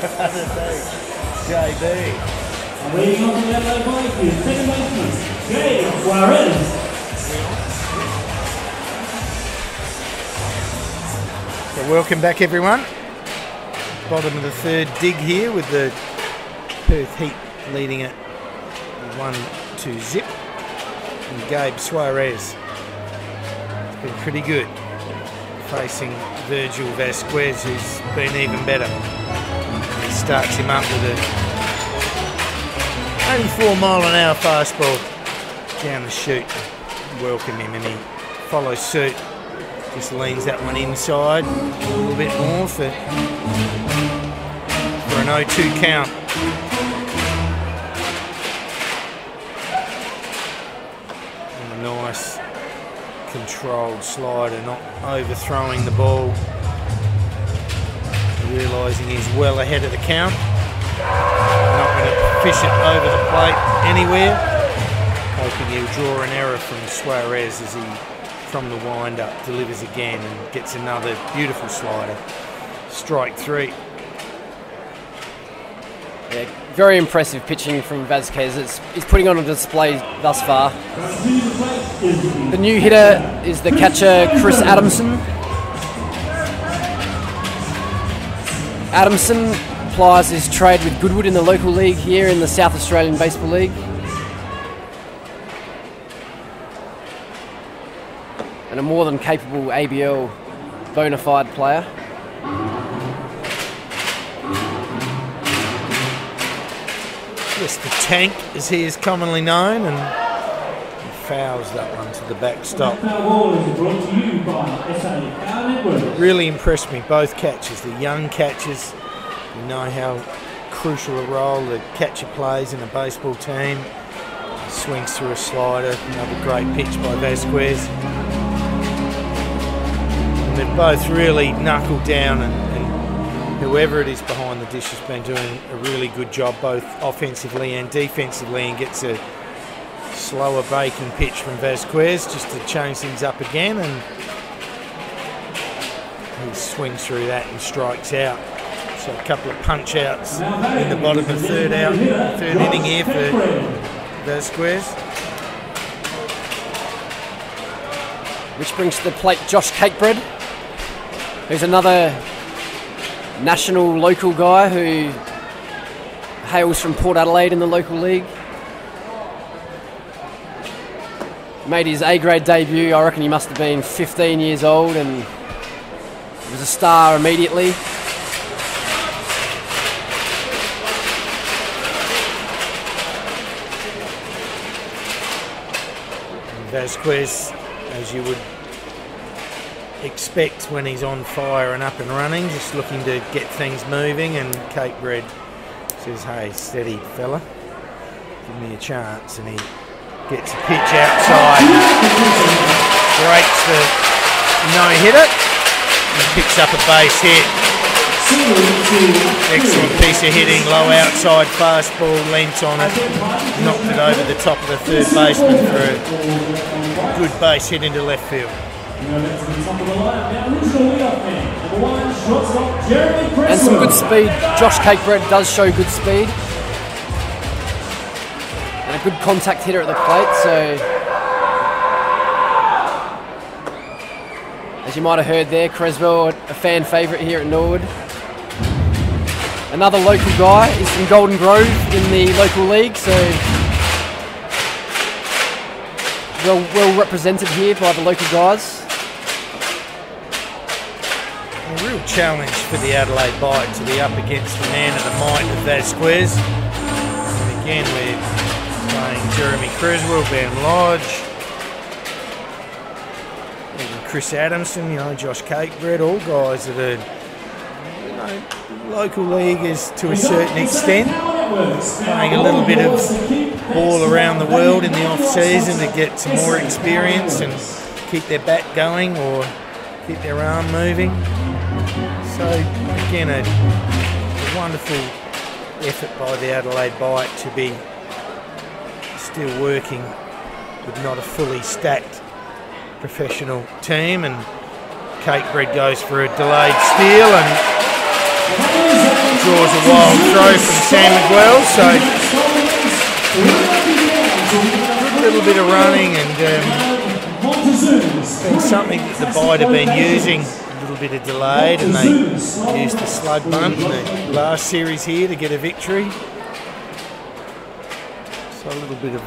Speaker 1: JB.
Speaker 3: Leading on from the Adelaide bike is second baseman, Jay Juarez.
Speaker 1: So welcome back everyone. Bottom of the third dig here with the Perth Heat leading it 1-2 zip. And Gabe Suarez has been pretty good facing Virgil Vasquez, who's been even better. He starts him up with a 84-mile-an-hour fastball down the chute. Welcome him, and he follows suit. Just leans that one inside a little bit more for an 0-2 count. And a nice controlled slider, not overthrowing the ball. Realising he's well ahead of the count. Not going to fish it over the plate anywhere. Hoping he'll draw an error from Suarez as he, from the wind-up, delivers again and gets another beautiful slider. Strike three.
Speaker 2: Yeah, very impressive pitching from Vasquez. He's putting on a display thus far. The new hitter is the catcher, Chris Adamson. Adamson plies his trade with Goodwood in the local league here in the South Australian Baseball League. And a more than capable ABL bona fide player.
Speaker 1: Yes, the Tank, as he is commonly known, and he fouls that one to the backstop. Really impressed me, both catchers, the young catchers. You know how crucial a role the catcher plays in a baseball team. Swings through a slider, another great pitch by Vasquez. And they've both really knuckled down, and whoever it is behind the dish has been doing a really good job both offensively and defensively, and gets a slower breaking pitch from Vasquez just to change things up again, and he swings through that and strikes out. So a couple of punch outs in the bottom of third inning here for Vasquez.
Speaker 2: Which brings to the plate Josh Cakebread, who's another national local guy who hails from Port Adelaide in the local league. Made his A-grade debut, I reckon he must have been 15 years old, and was a star immediately.
Speaker 1: Vasquez, as you would expect when he's on fire and up and running, just looking to get things moving, and Cakebread says, "Hey, steady fella, give me a chance," and he gets a pitch outside, breaks the no-hitter, and picks up a base hit. Excellent piece of hitting, low outside fastball, leant on it, knocked it over the top of the third baseman for a good base hit into left field.
Speaker 2: And some good speed. Josh Cakebread does show good speed. And a good contact hitter at the plate, so as you might have heard there, Creswell, a fan favourite here at Norwood. Another local guy is from Golden Grove in the local league, so well represented here by the local guys.
Speaker 1: A real challenge for the Adelaide Bite to be up against the man of the might of Vasquez. And again, we're playing Jeremy Creswell, Ben Lodge, even Chris Adamson, you know, Josh Cakebread, all guys that are, you know, local leaguers to a certain extent, playing a little bit of ball around the world in the off-season to get some more experience and keep their bat going or keep their arm moving. So again, a wonderful effort by the Adelaide Bite to be still working with not a fully stacked professional team, and Cakebread goes for a delayed steal and draws a wild throw from Sam Miguel, so a little bit of running and been something that the Bite have been using, a little bit of delayed, and they used the slug bunt in the last series here to get a victory. So a little bit of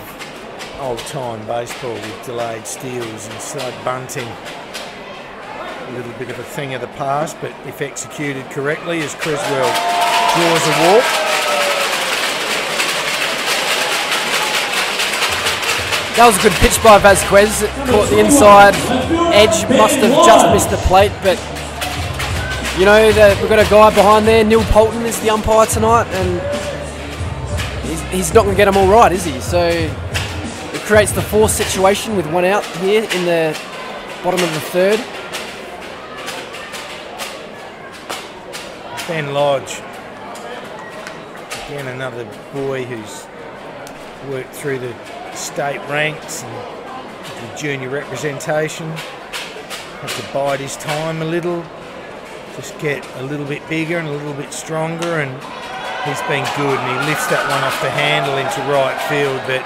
Speaker 1: old-time baseball with delayed steals and slug bunting. A little bit of a thing of the past, but if executed correctly, as Creswell draws a walk.
Speaker 2: That was a good pitch by Vasquez. It caught the inside edge, must have just missed the plate, but you know, we've got a guy behind there, Neil Poulton is the umpire tonight, and he's not going to get them all right, is he? So it creates the force situation with one out here in the bottom of the third.
Speaker 1: Ben Lodge, again another boy who's worked through the state ranks and the junior representation. Had to bide his time a little, just get a little bit bigger and a little bit stronger, and he's been good, and he lifts that one off the handle into right field, but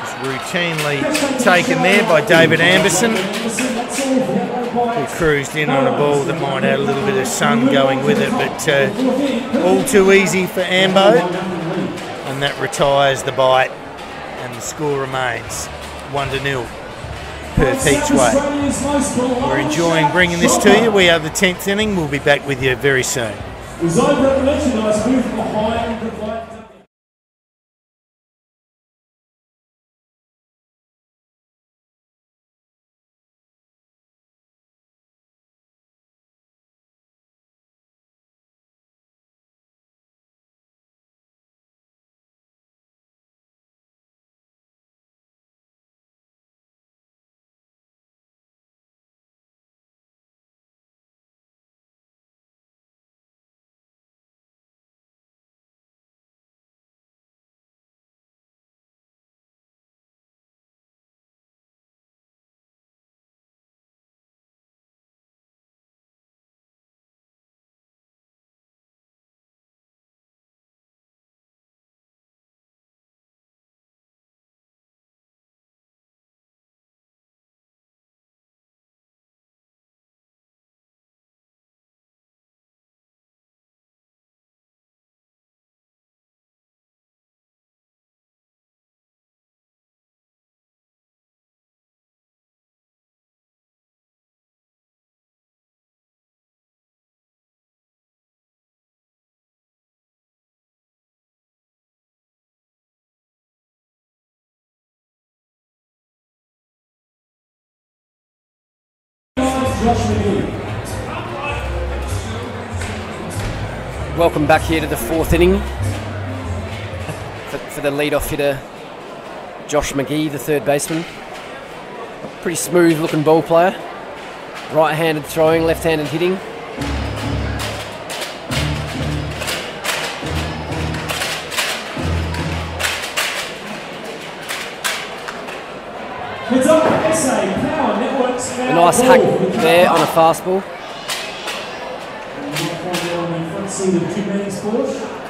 Speaker 1: just routinely taken there by David Anderson, who cruised in on a ball that might have a little bit of sun going with it, but all too easy for Ambo, and that retires the Bite, and the score remains 1-0 Perth each way. We're enjoying bringing this to you. We are the 10th inning. We'll be back with you very soon.
Speaker 2: Welcome back here to the fourth inning for the lead-off hitter, Josh McGee, the third baseman. Pretty smooth looking ball player. Right-handed throwing, left-handed hitting. A nice hack there on a fastball,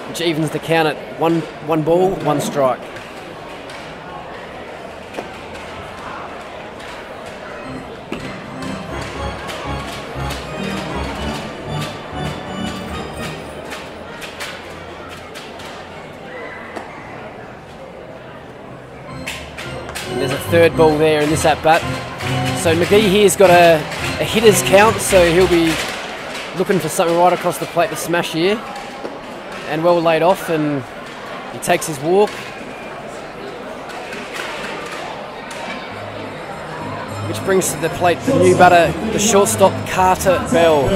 Speaker 2: which evens the count at one ball, one strike. And there's a third ball there in this at-bat. So McGee here's got a hitter's count, so he'll be looking for something right across the plate to smash here. And well laid off, and he takes his walk. Which brings to the plate the new batter, the shortstop Carter Bell.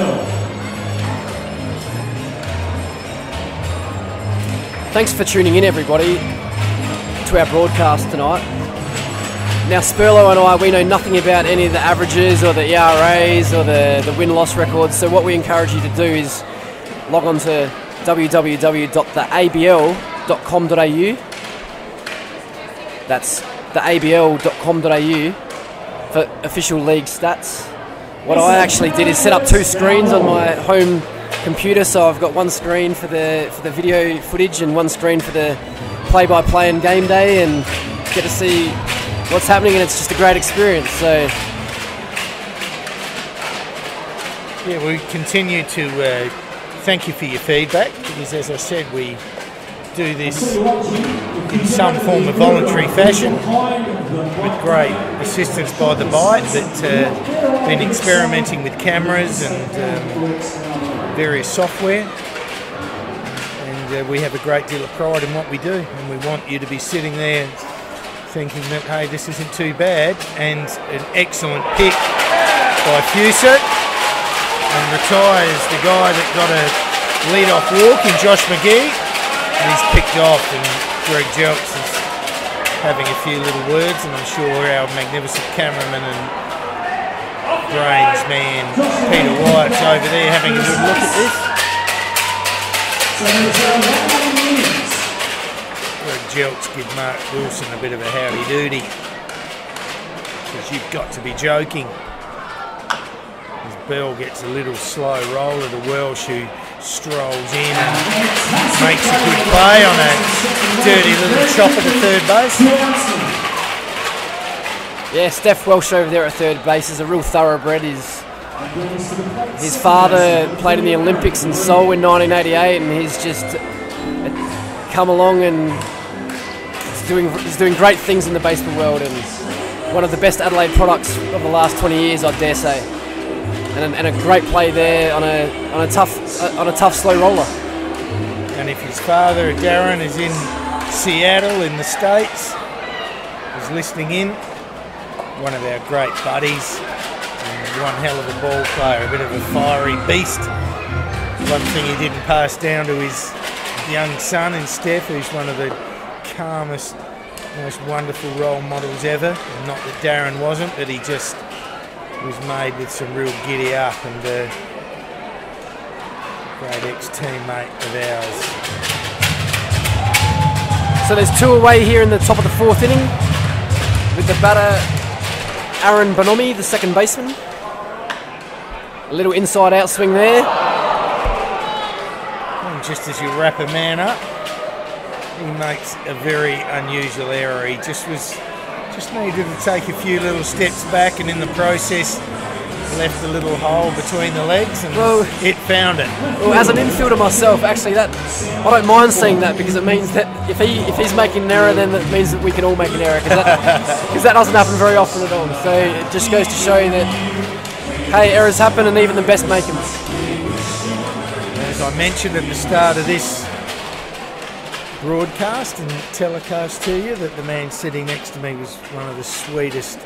Speaker 2: Thanks for tuning in, everybody, to our broadcast tonight. Now, Spurlo and I, we know nothing about any of the averages or the ERAs or the win-loss records, so what we encourage you to do is log on to www.theabl.com.au. That's theabl.com.au for official league stats. What I actually did is set up two screens on my home computer, so I've got one screen for the video footage and one screen for the play-by-play and game day, and get to see what's happening, and it's just a great experience. So
Speaker 1: yeah, we continue to thank you for your feedback, because as I said, we do this in some form of voluntary fashion with great assistance by the Bite, that been experimenting with cameras and various software, and we have a great deal of pride in what we do, and we want you to be sitting there thinking that, hey, this isn't too bad. And an excellent pick by Fusett, and retires the guy that got a lead-off walk in Josh McGee, and he's picked off, and Greg Jelks is having a few little words, and I'm sure our magnificent cameraman and brains man Peter Wyatt's over there having a good look at this. Greg Jelks give Mark Wilson a bit of a howdy doody, because you've got to be joking. Bell gets a little slow roller to Welsh, who strolls in and makes a good play on a dirty little chopper to third base.
Speaker 2: yeah, Steph Welsh over there at third base is a real thoroughbred. His father played in the Olympics in Seoul in 1988, and he's just come along and he's doing great things in the baseball world, and one of the best Adelaide products of the last 20 years, I dare say. And a great play there on a tough slow roller.
Speaker 1: And if his father Darren is in Seattle in the States, is listening in, one of our great buddies, and one hell of a ball player, a bit of a fiery beast. One thing he didn't pass down to his young son in Steph, who's one of the calmest, most wonderful role models ever. And not that Darren wasn't, but he just was made with some real giddy up, and great ex-teammate of ours.
Speaker 2: So there's two away here in the top of the fourth inning, with the batter Aaron Bonomi, the second baseman. A little inside out swing there.
Speaker 1: And just as you wrap a man up, he makes a very unusual error. He just needed to take a few little steps back, and in the process left a little hole between the legs, and it found it.
Speaker 2: Well, as an infielder myself, actually, that I don't mind saying that, because it means that if he's making an error, then that means that we can all make an error, because that doesn't happen very often at all. So it just goes to show you that, hey, errors happen, and even the best make them.
Speaker 1: As I mentioned at the start of this broadcast and telecast to you, that the man sitting next to me was one of the sweetest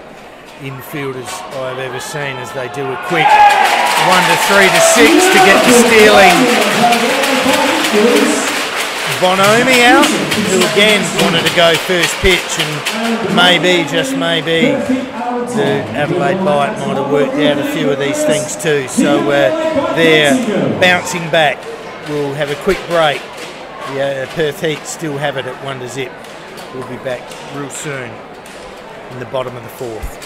Speaker 1: infielders I've ever seen, as they do a quick 1 to 3 to 6 to get the stealing Bonomi out, who again wanted to go first pitch, and maybe, just maybe, the Adelaide Bite might have worked out a few of these things too. So they're bouncing back. We'll have a quick break. The Perth Heat still have it at 1 to 0. We'll be back real soon in the bottom of the fourth.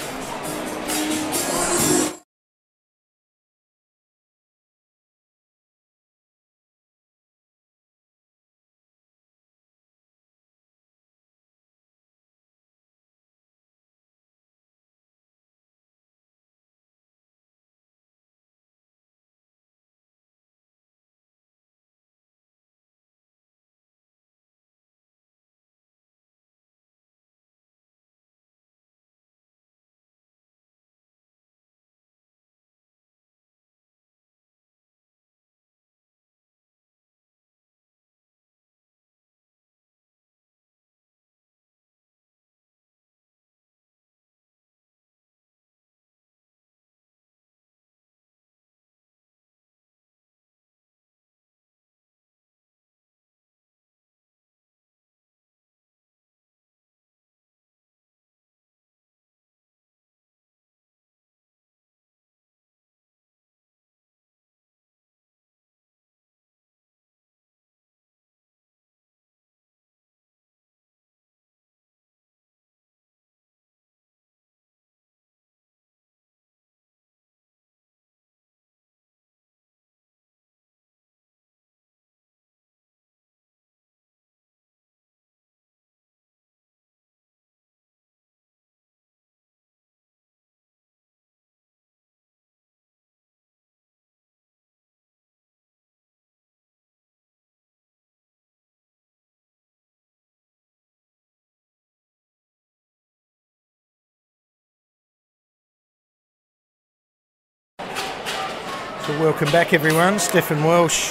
Speaker 1: So welcome back everyone. Stephen Welsh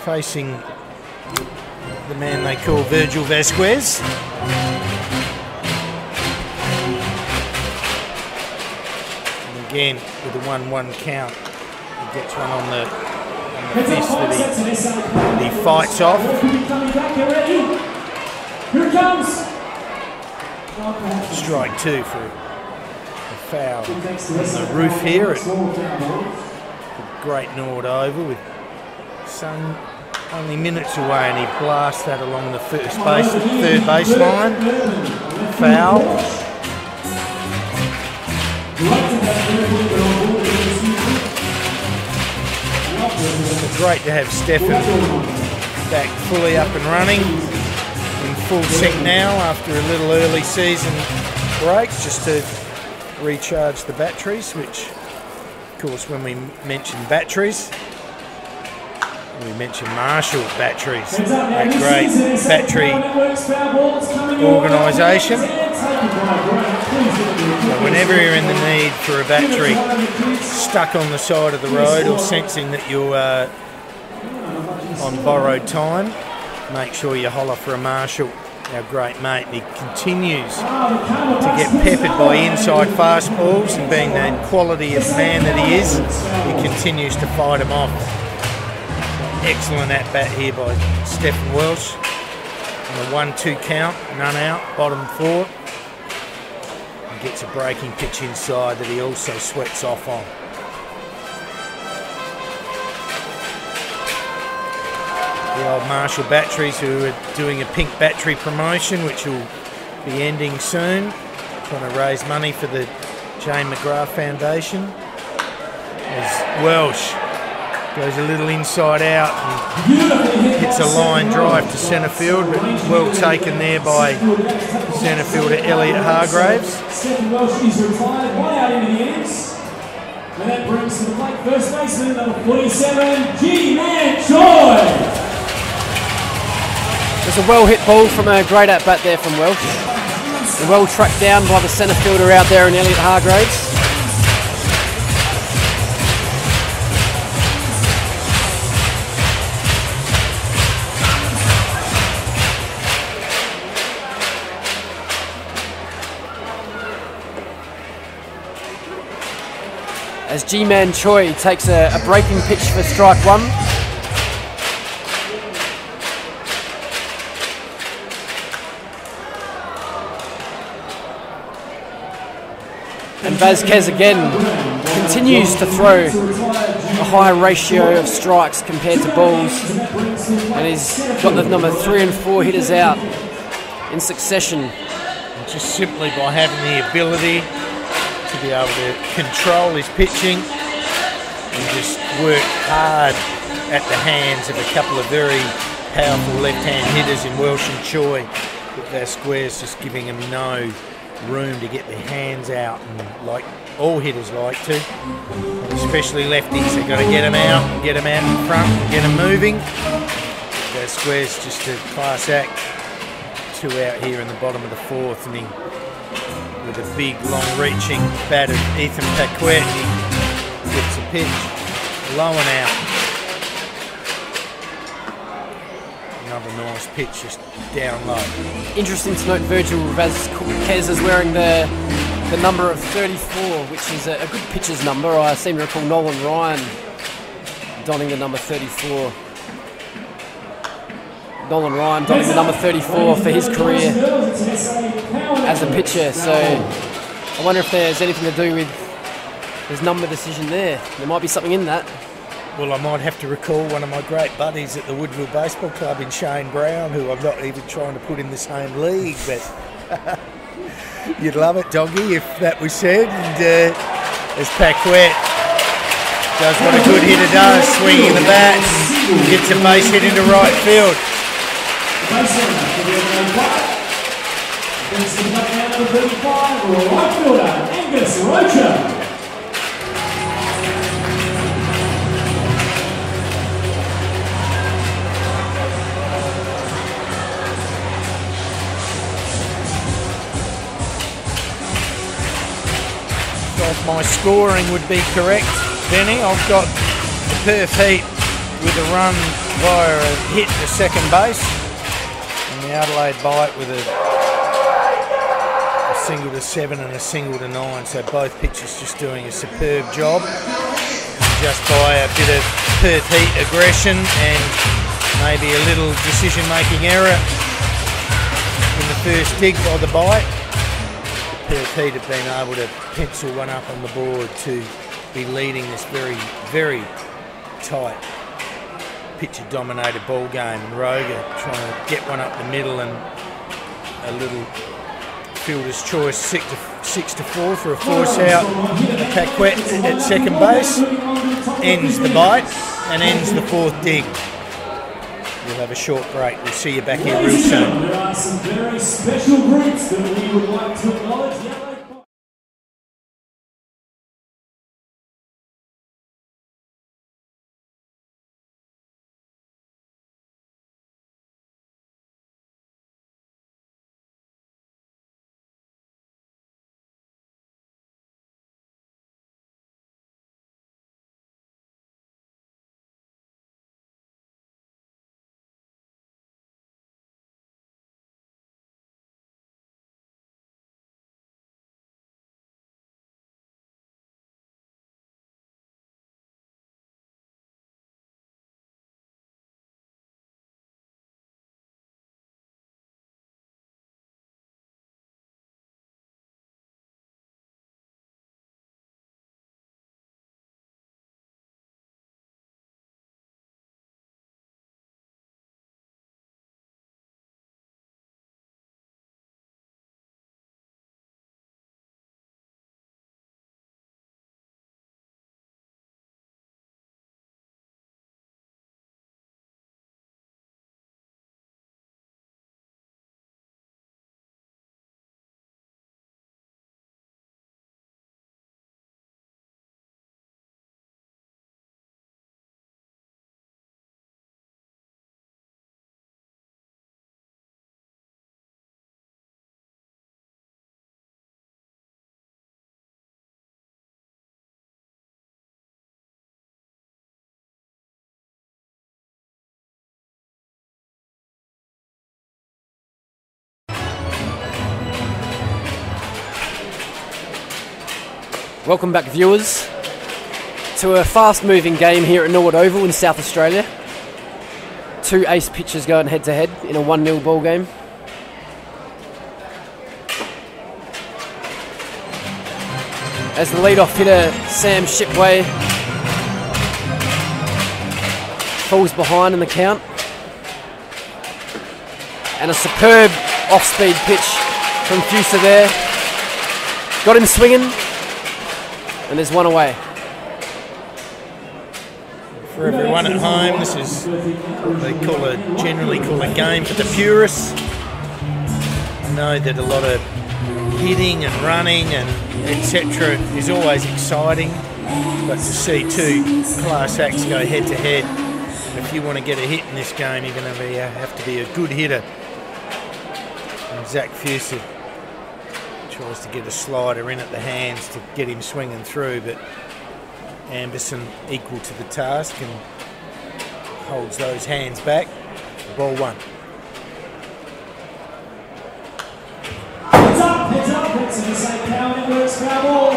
Speaker 1: facing the man they call Virgil Vasquez. And again with a 1-1 count, he gets one on the fist that he fights off.
Speaker 3: Here it comes.
Speaker 1: Strike 2 for a foul on the roof here at the Great Norwood Oval, with sun only minutes away, and he blasts that along the third baseline. Foul. It's great to have Stephen back fully up and running, in full sync now after a little early season break, just to recharge the batteries, which of course when we mention batteries, we mention Marshall batteries, that great battery organisation. So whenever you're in the need for a battery stuck on the side of the road, or sensing that you're on borrowed time, make sure you holler for a Marshall, our great mate. And he continues to get peppered by inside fastballs, and being that quality of man that he is, he continues to fight them off. Excellent at bat here by Stephen Welsh. On a 1-2 count, none out, bottom 4. He gets a breaking pitch inside that he also sweats off on. The old Marshall batteries, who are doing a pink battery promotion, which will be ending soon, trying to raise money for the Jane McGrath Foundation. As Welsh goes a little inside out and hits a line drive to centre field, but well taken there by centre fielder Elliot Hargraves.
Speaker 3: Stephen Welsh is retired, 1 out into the innings. And that brings to the plate first baseman, number 47, G-Man Choi.
Speaker 2: There's a well-hit ball from a great at-bat there from Welsh. And well tracked down by the centre fielder out there in Elliot Hargraves. As G-Man Choi takes a breaking pitch for strike 1. And Vasquez again continues to throw a high ratio of strikes compared to balls, and he's got the number 3 and 4 hitters out in succession.
Speaker 1: And just simply by having the ability to be able to control his pitching and just work hard at the hands of a couple of very powerful left-hand hitters in Welsh and Choi, with Vasquez just giving him no room to get their hands out, and like all hitters like to, especially lefties, they've got to get them out in front, get them moving. Vasquez just a class act. 2 out here in the bottom of the 4th, and he, with a big long-reaching bat of Ethan Paquette, he gets a pitch low and out. Another nice pitch just down low.
Speaker 2: Interesting to note, Virgil Vasquez is wearing the number of 34, which is a good pitcher's number. I seem to recall Nolan Ryan donning the number 34. Nolan Ryan donning the number 34 for his career as a pitcher. So I wonder if there's anything to do with his number decision there. There might be something in that.
Speaker 1: Well, I might have to recall one of my great buddies at the Woodville Baseball Club in Shane Brown, who I'm not even trying to put in the same league, but you'd love it, Doggy, if that was said. And as Paquette does what a good hitter does, swinging the bat, gets a base hit into right field. If my scoring would be correct, Benny. I've got the Perth Heat with a run via a hit to second base, and the Adelaide Bite with a single to 7 and a single to 9. So both pitchers just doing a superb job. Just by a bit of Perth Heat aggression and maybe a little decision-making error in the first dig by the Bite, Perth Heat have been able to pencil one up on the board to be leading this very, very tight pitcher-dominated ball game. And Roger trying to get one up the middle, and a little fielder's choice 6 to 4 for a force out. Paquette at second base ends the Bite and ends the fourth dig. We'll have a short break. We'll see you back here real soon.
Speaker 3: There are some very special groups that we would like to acknowledge.
Speaker 2: Welcome back, viewers, to a fast-moving game here at Norwood Oval in South Australia. Two ace pitchers going head-to-head in a 1-0 ball game. As the lead-off hitter, Sam Shipway, falls behind in the count. And a superb off-speed pitch from Fuser there. Got him swinging. And there's one away.
Speaker 1: For everyone at home, this is what they generally call a game for the purists. I know that a lot of hitting and running and etc. is always exciting, but to see two class acts go head to head, if you want to get a hit in this game, you're going to have to be a good hitter. And Zach Fuser tries to get a slider in at the hands to get him swinging through, but Anderson equal to the task and holds those hands back. Ball one.
Speaker 3: Heads up, it's in the same power networks, foul ball.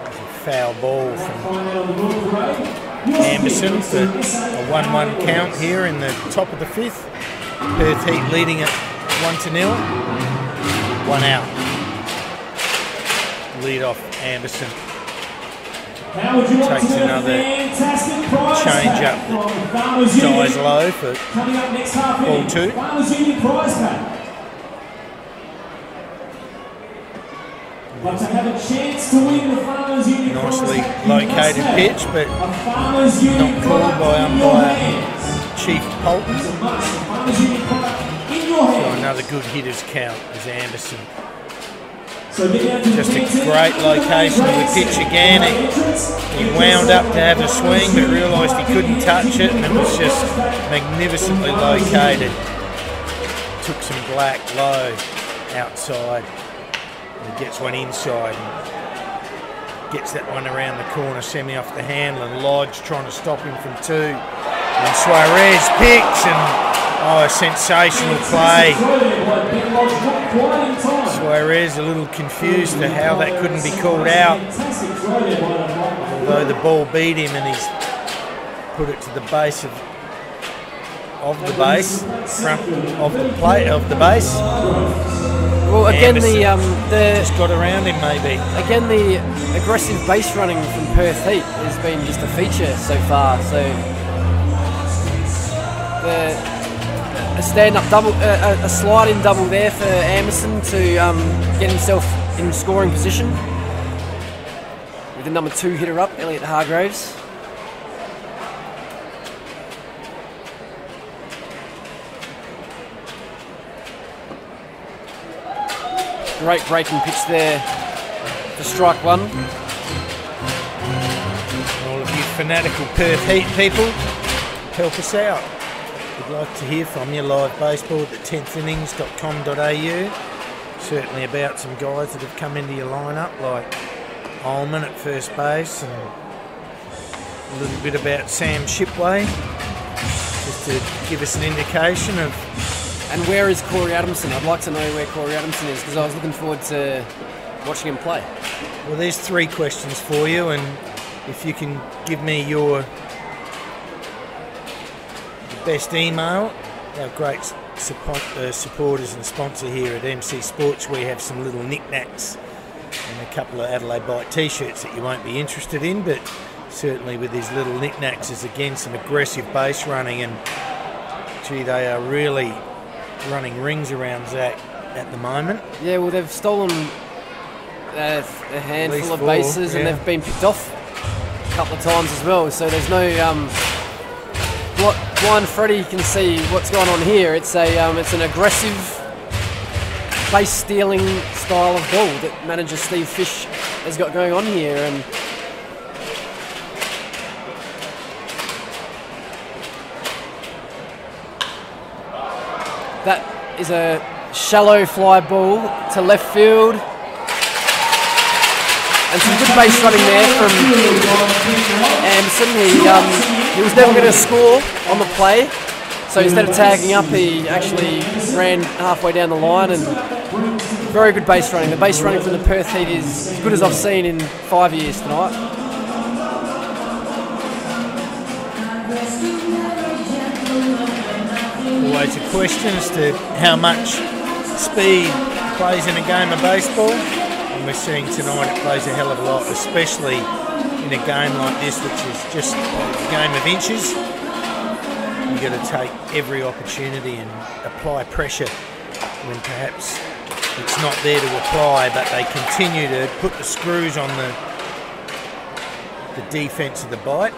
Speaker 1: There's a foul ball from Anderson for a 1-1 count here in the top of the fifth. Perth Heat leading it 1-0. One out. Lead off Anderson. Takes another change up that dies low for ball two. Nicely located pitch, but not called by umpire Chief Polton. So another good hitter's count is Anderson. Just a great location of the pitch again. He wound up to have a swing, but realised he couldn't touch it, and it was just magnificently located. Took some black low outside, and he gets one inside. And gets that one around the corner, semi off the handle, and Lodge trying to stop him from 2. And Suarez picks, and a sensational play. Suarez a little confused to how that couldn't be called out, although the ball beat him and he's put it to the base of the base, front of the plate of the base.
Speaker 2: Well, again,
Speaker 1: Anderson just got around him maybe.
Speaker 2: Again, the aggressive base running from Perth Heat has been just a feature so far. So a stand-up double, a slide-in double there for Anderson to get himself in scoring position with the number 2 hitter up, Elliot Hargraves. Great breaking pitch there for strike 1.
Speaker 1: All of you fanatical Perth Heat people, help us out. We'd like to hear from you. Live baseball at the 10thinnings.com.au. Certainly about some guys that have come into your lineup, like Ullman at first base, and a little bit about Sam Shipway, just to give us an indication of.
Speaker 2: And where is Corey Adamson? I'd like to know where Corey Adamson is, because I was looking forward to watching him play.
Speaker 1: Well, there's 3 questions for you, and if you can give me your best email. Our great supporters and sponsor here at MC Sports, we have some little knickknacks and a couple of Adelaide Bite t-shirts that you won't be interested in, but certainly with these little knickknacks there's again some aggressive base running, and gee, they are really running rings around Zach at the moment.
Speaker 2: Yeah, well, they've stolen a handful of bases, and they've been picked off a couple of times as well, so there's no blind Freddie can see what's going on here. It's an aggressive base stealing style of ball that manager Steve Fish has got going on here, and that is a shallow fly ball to left field. And some good base running there from Anderson. He was never going to score on the play, so instead of tagging up, he actually ran halfway down the line, and very good base running. The base running from the Perth Heat is as good as I've seen in 5 years tonight.
Speaker 1: Always a question as to how much speed plays in a game of baseball. And we're seeing tonight it plays a hell of a lot, especially in a game like this, which is just a game of inches. You've got to take every opportunity and apply pressure when perhaps it's not there to apply, but they continue to put the screws on the defence of the bite.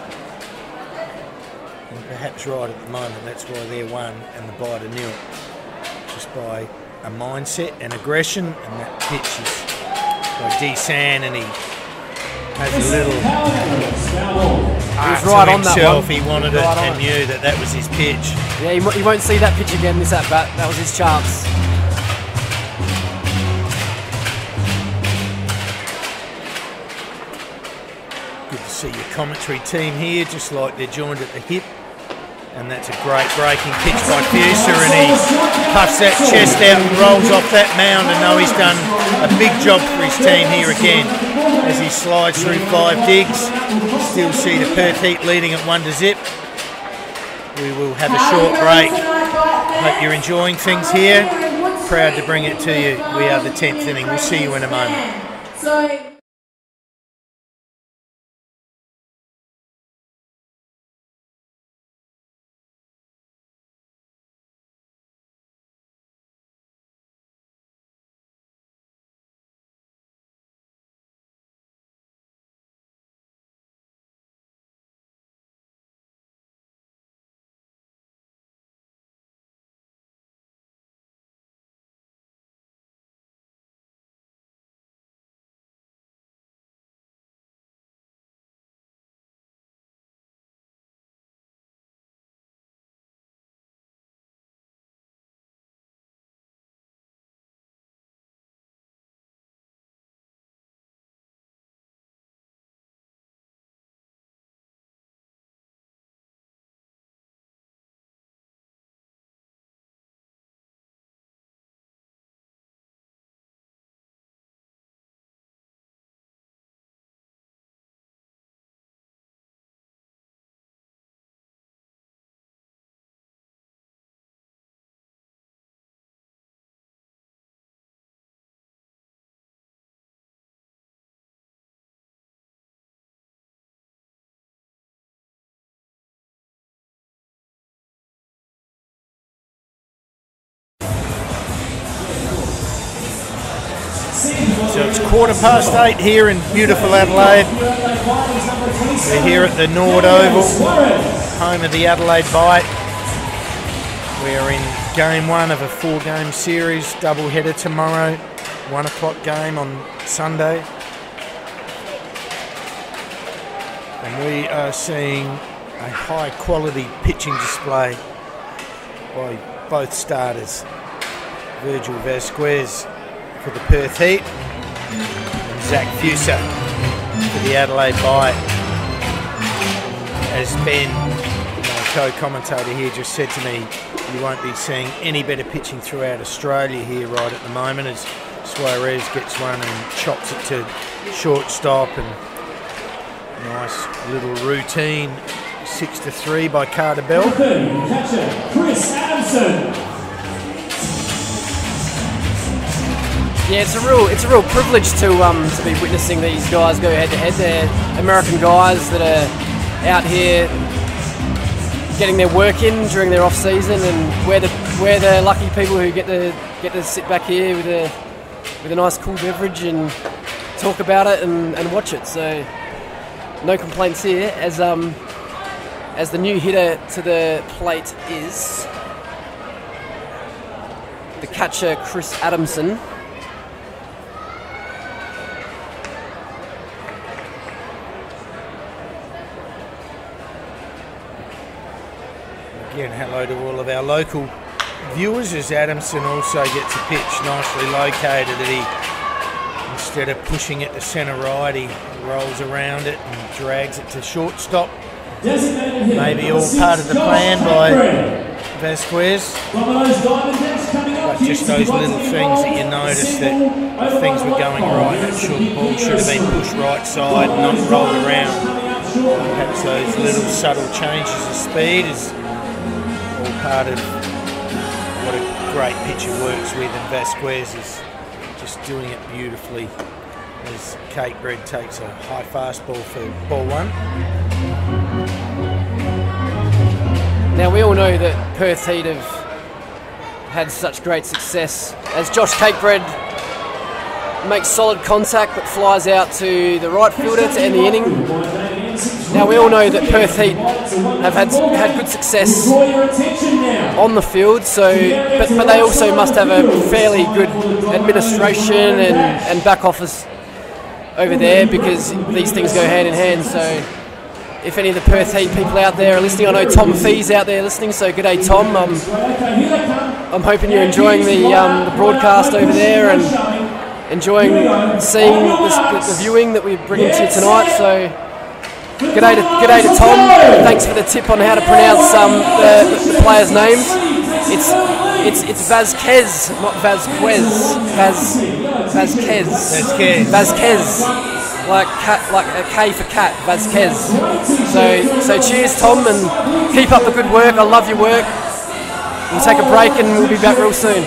Speaker 1: And perhaps right at the moment, that's why they're 1 and the bite are 0. Just by a mindset and aggression, and that pitch is by D-San, and he has a little
Speaker 2: He was right on
Speaker 1: himself.
Speaker 2: that one.
Speaker 1: He wanted it and knew that that was his pitch.
Speaker 2: Yeah, he won't see that pitch again this at-bat. That was his chance.
Speaker 1: Good to see your commentary team here, just like they're joined at the hip. And that's a great breaking pitch by Fuser, and he puffs that chest out and rolls off that mound, and know he's done a big job for his team here again as he slides through 5 digs. Still see the Perth Heat leading at 1-0. We will have a short break. Hope you're enjoying things here. Proud to bring it to you. We are the 10th inning. We'll see you in a moment. So it's 8:15 here in beautiful Adelaide. We're here at the Norwood Oval, home of the Adelaide Bite. We're in game 1 of a 4-game series, double header tomorrow, 1 o'clock game on Sunday. And we are seeing a high quality pitching display by both starters. Virgil Vasquez for the Perth Heat and Zach Fuser for the Adelaide Bite. As Ben, my co-commentator here, just said to me, you won't be seeing any better pitching throughout Australia here right at the moment, as Suarez gets one and chops it to shortstop, and nice little routine 6-3 by Carter Bell.
Speaker 3: Catcher Chris Adamson.
Speaker 2: Yeah, it's a real privilege to be witnessing these guys go head to head. They're American guys that are out here getting their work in during their off season, and we're the lucky people who get to sit back here with a nice cool beverage and talk about it and watch it. So no complaints here. As the new hitter to the plate is the catcher Chris Adamson.
Speaker 1: Again, hello to all of our local viewers, as Adamson also gets a pitch nicely located that he, instead of pushing it to centre right, he rolls around it and drags it to shortstop. Maybe all part of the plan by Vasquez. But just those little things that you notice that if things were going right, that ball should have been pushed right side and not rolled around. Perhaps those little subtle changes of speed is all part of what a great pitcher works with, and Vasquez is just doing it beautifully as Kate Bread takes a high fastball for ball 1.
Speaker 2: Now we all know that Perth Heat have had such great success as Josh Cakebread makes solid contact but flies out to the right fielder to end the inning. Now we all know that Perth Heat have had good success on the field, so but they also must have a fairly good administration and back office over there, because these things go hand in hand. So if any of the Perth Heat people out there are listening, I know Tom Fee's out there listening, so g'day Tom. I'm hoping you're enjoying the broadcast over there and enjoying seeing the viewing that we're bringing to you tonight. So g'day to Tom. Thanks for the tip on how to pronounce the players' names. It's Vasquez, not Vasquez. Vasquez. Like a K for cat. Vasquez. So cheers, Tom, and keep up the good work. I love your work. We'll take a break and we'll be back real soon.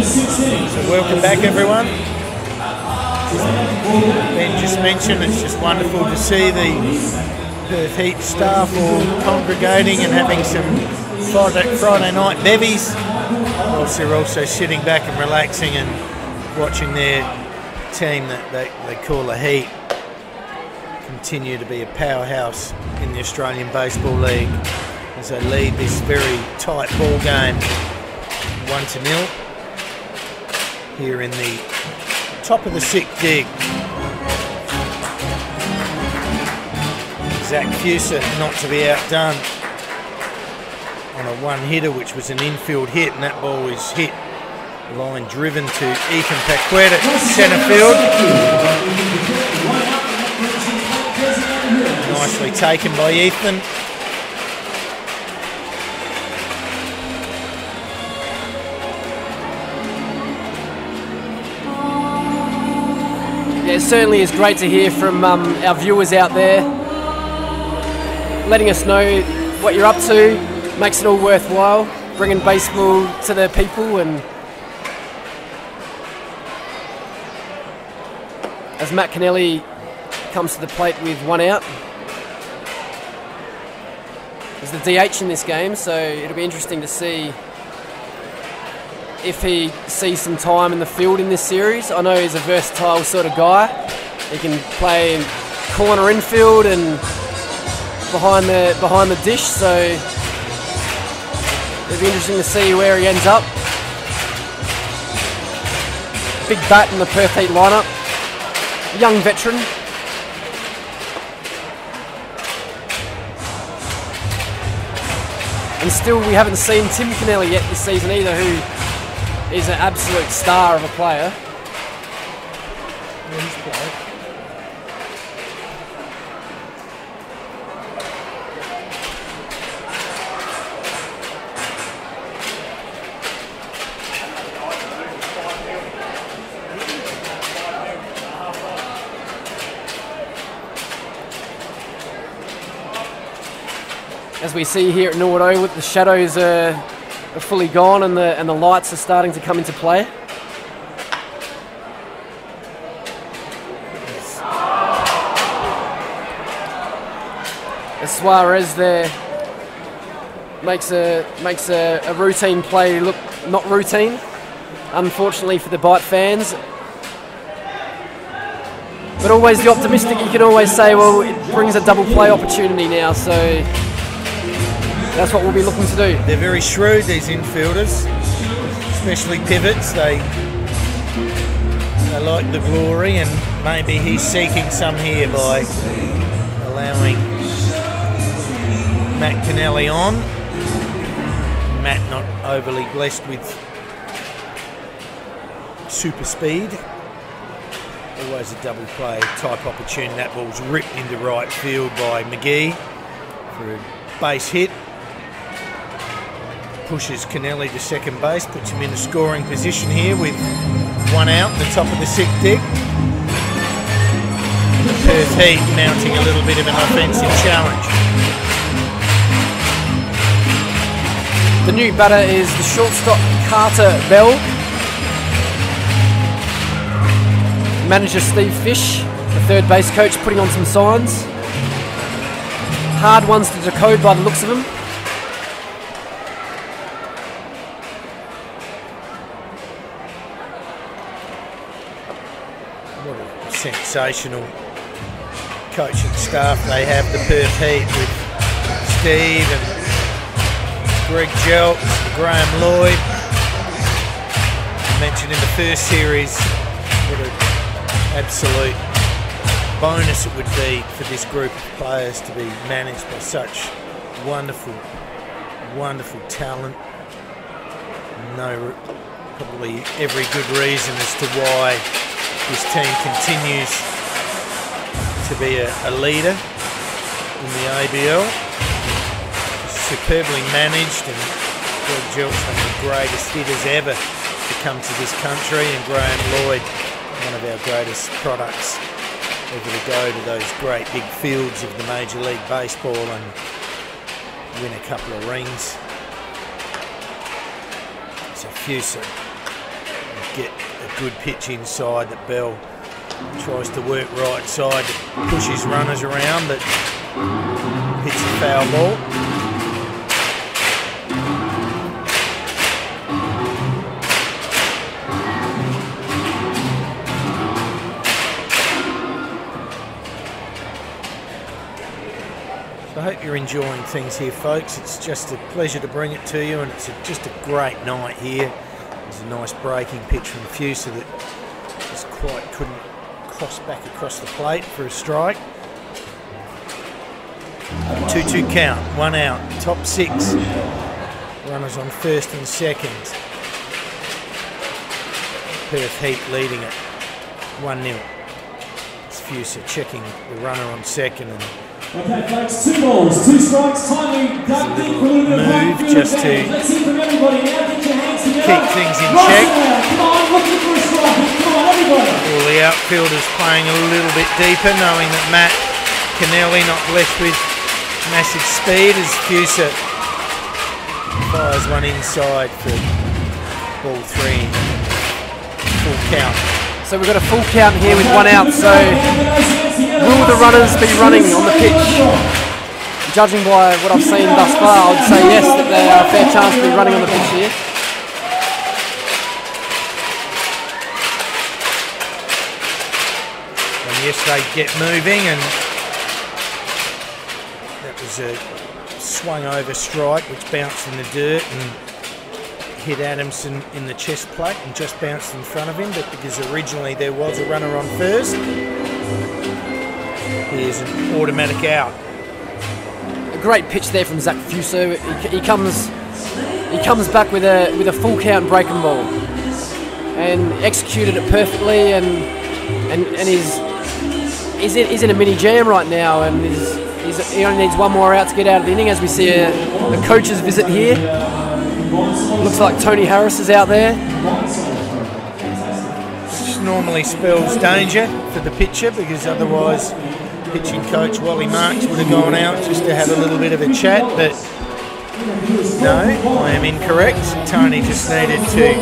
Speaker 1: So welcome back, everyone. Ben just mentioned it's just wonderful to see the Perth Heat staff all congregating and having some Friday night bevies, whilst they're also sitting back and relaxing and watching their team that they call the Heat continue to be a powerhouse in the Australian Baseball League as they lead this very tight ball game 1-0 here in the top of the sixth dig. Zach Fuser not to be outdone on a one-hitter, which was an infield hit, and that ball is hit, line driven to Ethan Paquette at centre field. Nicely taken by Ethan.
Speaker 2: Yeah, it certainly is great to hear from our viewers out there, letting us know what you're up to. Makes it all worthwhile, bringing baseball to the people. And as Matt Kennelly comes to the plate with one out, he's the DH in this game, so it'll be interesting to see if he sees some time in the field in this series. I know he's a versatile sort of guy. He can play in corner infield and behind the dish, so it'll be interesting to see where he ends up. Big bat in the Perth Heat lineup. Young veteran. And still we haven't seen Tim Kennelly yet this season either, who is an absolute star of a player.
Speaker 1: Yeah, he's played.
Speaker 2: As we see here at Norwood, the shadows are fully gone and the lights are starting to come into play. As Suarez there makes a routine play look not routine, unfortunately for the Bite fans. But always the optimistic, you can always say, well, it brings a double play opportunity now, so that's what we'll be looking to do.
Speaker 1: They're very shrewd, these infielders, especially pivots. They like the glory, and maybe he's seeking some here by allowing Matt Kennelly on. Matt not overly blessed with super speed. Always a double play type opportunity. That ball's ripped into right field by McGee for a base hit. Pushes Kennelly to second base, puts him in a scoring position here with one out in the top of the sixth dig. The Perth Heat mounting a little bit of an offensive challenge.
Speaker 2: The new batter is the shortstop Carter Bell. Manager Steve Fish, the third base coach, putting on some signs. Hard ones to decode by the looks of them.
Speaker 1: What a sensational coaching staff they have, the Perth Heat, with Steve and Greg Jeltz, Graham Lloyd. I mentioned in the first series what an absolute bonus it would be for this group of players to be managed by such wonderful, wonderful talent. Probably every good reason as to why this team continues to be a leader in the ABL. Superbly managed, and Greg Jeltz, one of the greatest hitters ever to come to this country, and Graham Lloyd, one of our greatest products ever to go to those great big fields of the Major League Baseball and win a couple of rings. So Fuser get a good pitch inside that Bell tries to work right side to push his runners around, but hits a foul ball. you're enjoying things here, folks. It's just a pleasure to bring it to you, and it's just a great night here. There's a nice breaking pitch from Fuser that just quite couldn't cross back across the plate for a strike. 2-2 count, 1 out, top 6. Runners on first and second. Perth Heat leading it 1-0. It's Fuser checking the runner on second, and
Speaker 3: okay, folks, 2 balls, 2 strikes, timely duck deep for a little bit of home field
Speaker 1: just to
Speaker 3: let's hear from everybody now. Get your hands together.
Speaker 1: keep things in
Speaker 3: Right
Speaker 1: check.
Speaker 3: around. Come on, looking for a strike. Come on, everybody.
Speaker 1: All the outfielders playing a little bit deeper, knowing that Matt Kennelly not blessed with massive speed as Fuser fires one inside for ball 3. Full count.
Speaker 2: So we've got a full count here with 1 out, so will the runners be running on the pitch? Judging by what I've seen thus far, I would say yes, that they are a fair chance to be running on the pitch here.
Speaker 1: And yes, they get moving, and that was a swung over strike which bounced in the dirt and hit Adamson in the chest plate and just bounced in front of him, but because originally there was a runner on first, here's an automatic out.
Speaker 2: A great pitch there from Zach Fuser. He comes back with a full count breaking ball and executed it perfectly, and he's in a mini jam right now, and he only needs 1 more out to get out of the inning, as we see a coach's visit here. Looks like Tony Harris is out there.
Speaker 1: Which normally spells danger for the pitcher, because otherwise pitching coach Wally Marks would have gone out just to have a little bit of a chat, but no, I am incorrect. Tony just needed to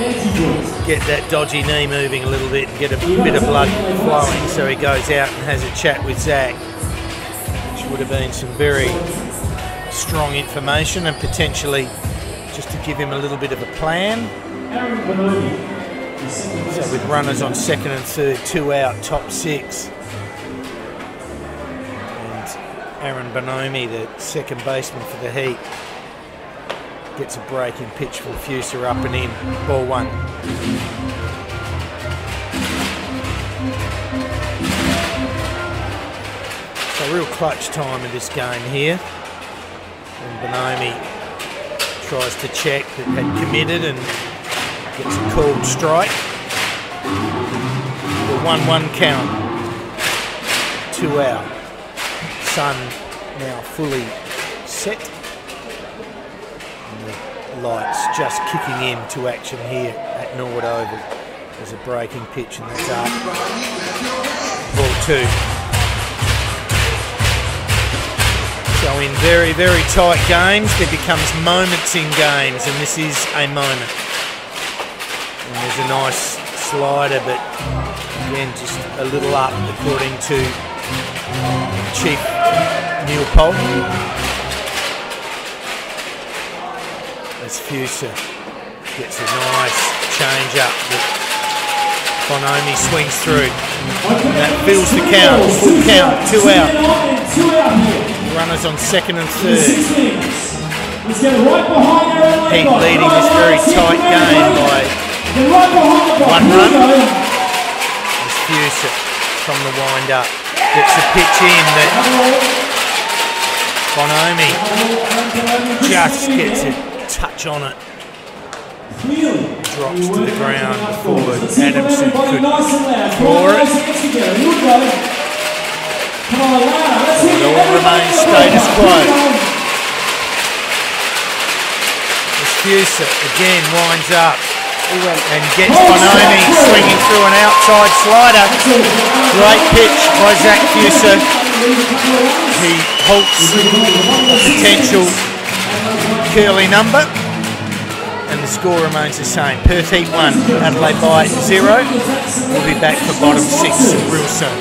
Speaker 1: get that dodgy knee moving a little bit and get a bit of blood flowing, so he goes out and has a chat with Zach, which would have been some very strong information and potentially just to give him a little bit of a plan. So with runners on second and third, 2 out, top 6. And Aaron Bonomi, the second baseman for the Heat, gets a breaking pitch from Fuser up and in, ball 1. So real clutch time of this game here. And Bonomi tries to check, but had committed and gets a called strike. The 1-1 count, 2 out. Sun now fully set. And the lights just kicking into action here at Norwood Oval. There's a breaking pitch, and that's up. Ball 2. So in very, very tight games, there becomes moments in games, and this is a moment. And there's a nice slider, but again, just a little up, according to Chief Neil Polk. As Fuser gets a nice change up that Bonomi swings through. And that fills the count, full count, 2 out. Runners on second and third. Heat leading this very tight game by 1 run. As Fuser from the wind up gets a pitch in that Bonomi just gets a touch on it. Drops to the ground before Adamson could claw it. It all remains status quo. As Fuser again winds up and gets Bonomi swinging through an outside slider. Great pitch by Zach Fuser. He halts a potential curly number, and the score remains the same. Perth Heat 1, Adelaide by 0. We'll be back for bottom 6 real soon.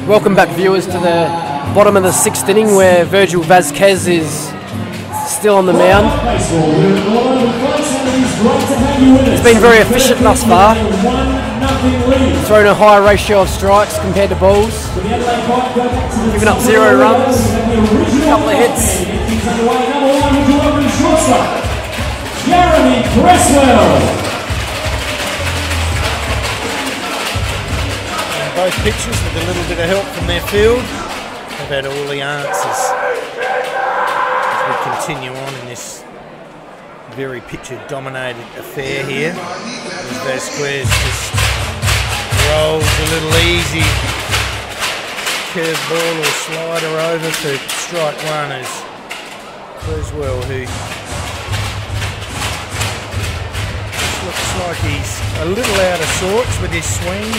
Speaker 2: Welcome back, viewers, to the bottom of the 6th inning where Virgil Vazquez is still on the mound. He's been very efficient thus far. Thrown a higher ratio of strikes compared to balls. Given up 0 runs, a couple of hits.
Speaker 3: Jeremy Cresswell.
Speaker 1: Both pitchers, with a little bit of help from their field, have had all the answers as we continue on in this very pitcher-dominated affair here. As Vazquez just rolls a little easy curveball or slider over for strike one, as Creswell, who looks like he's a little out of sorts with his swing.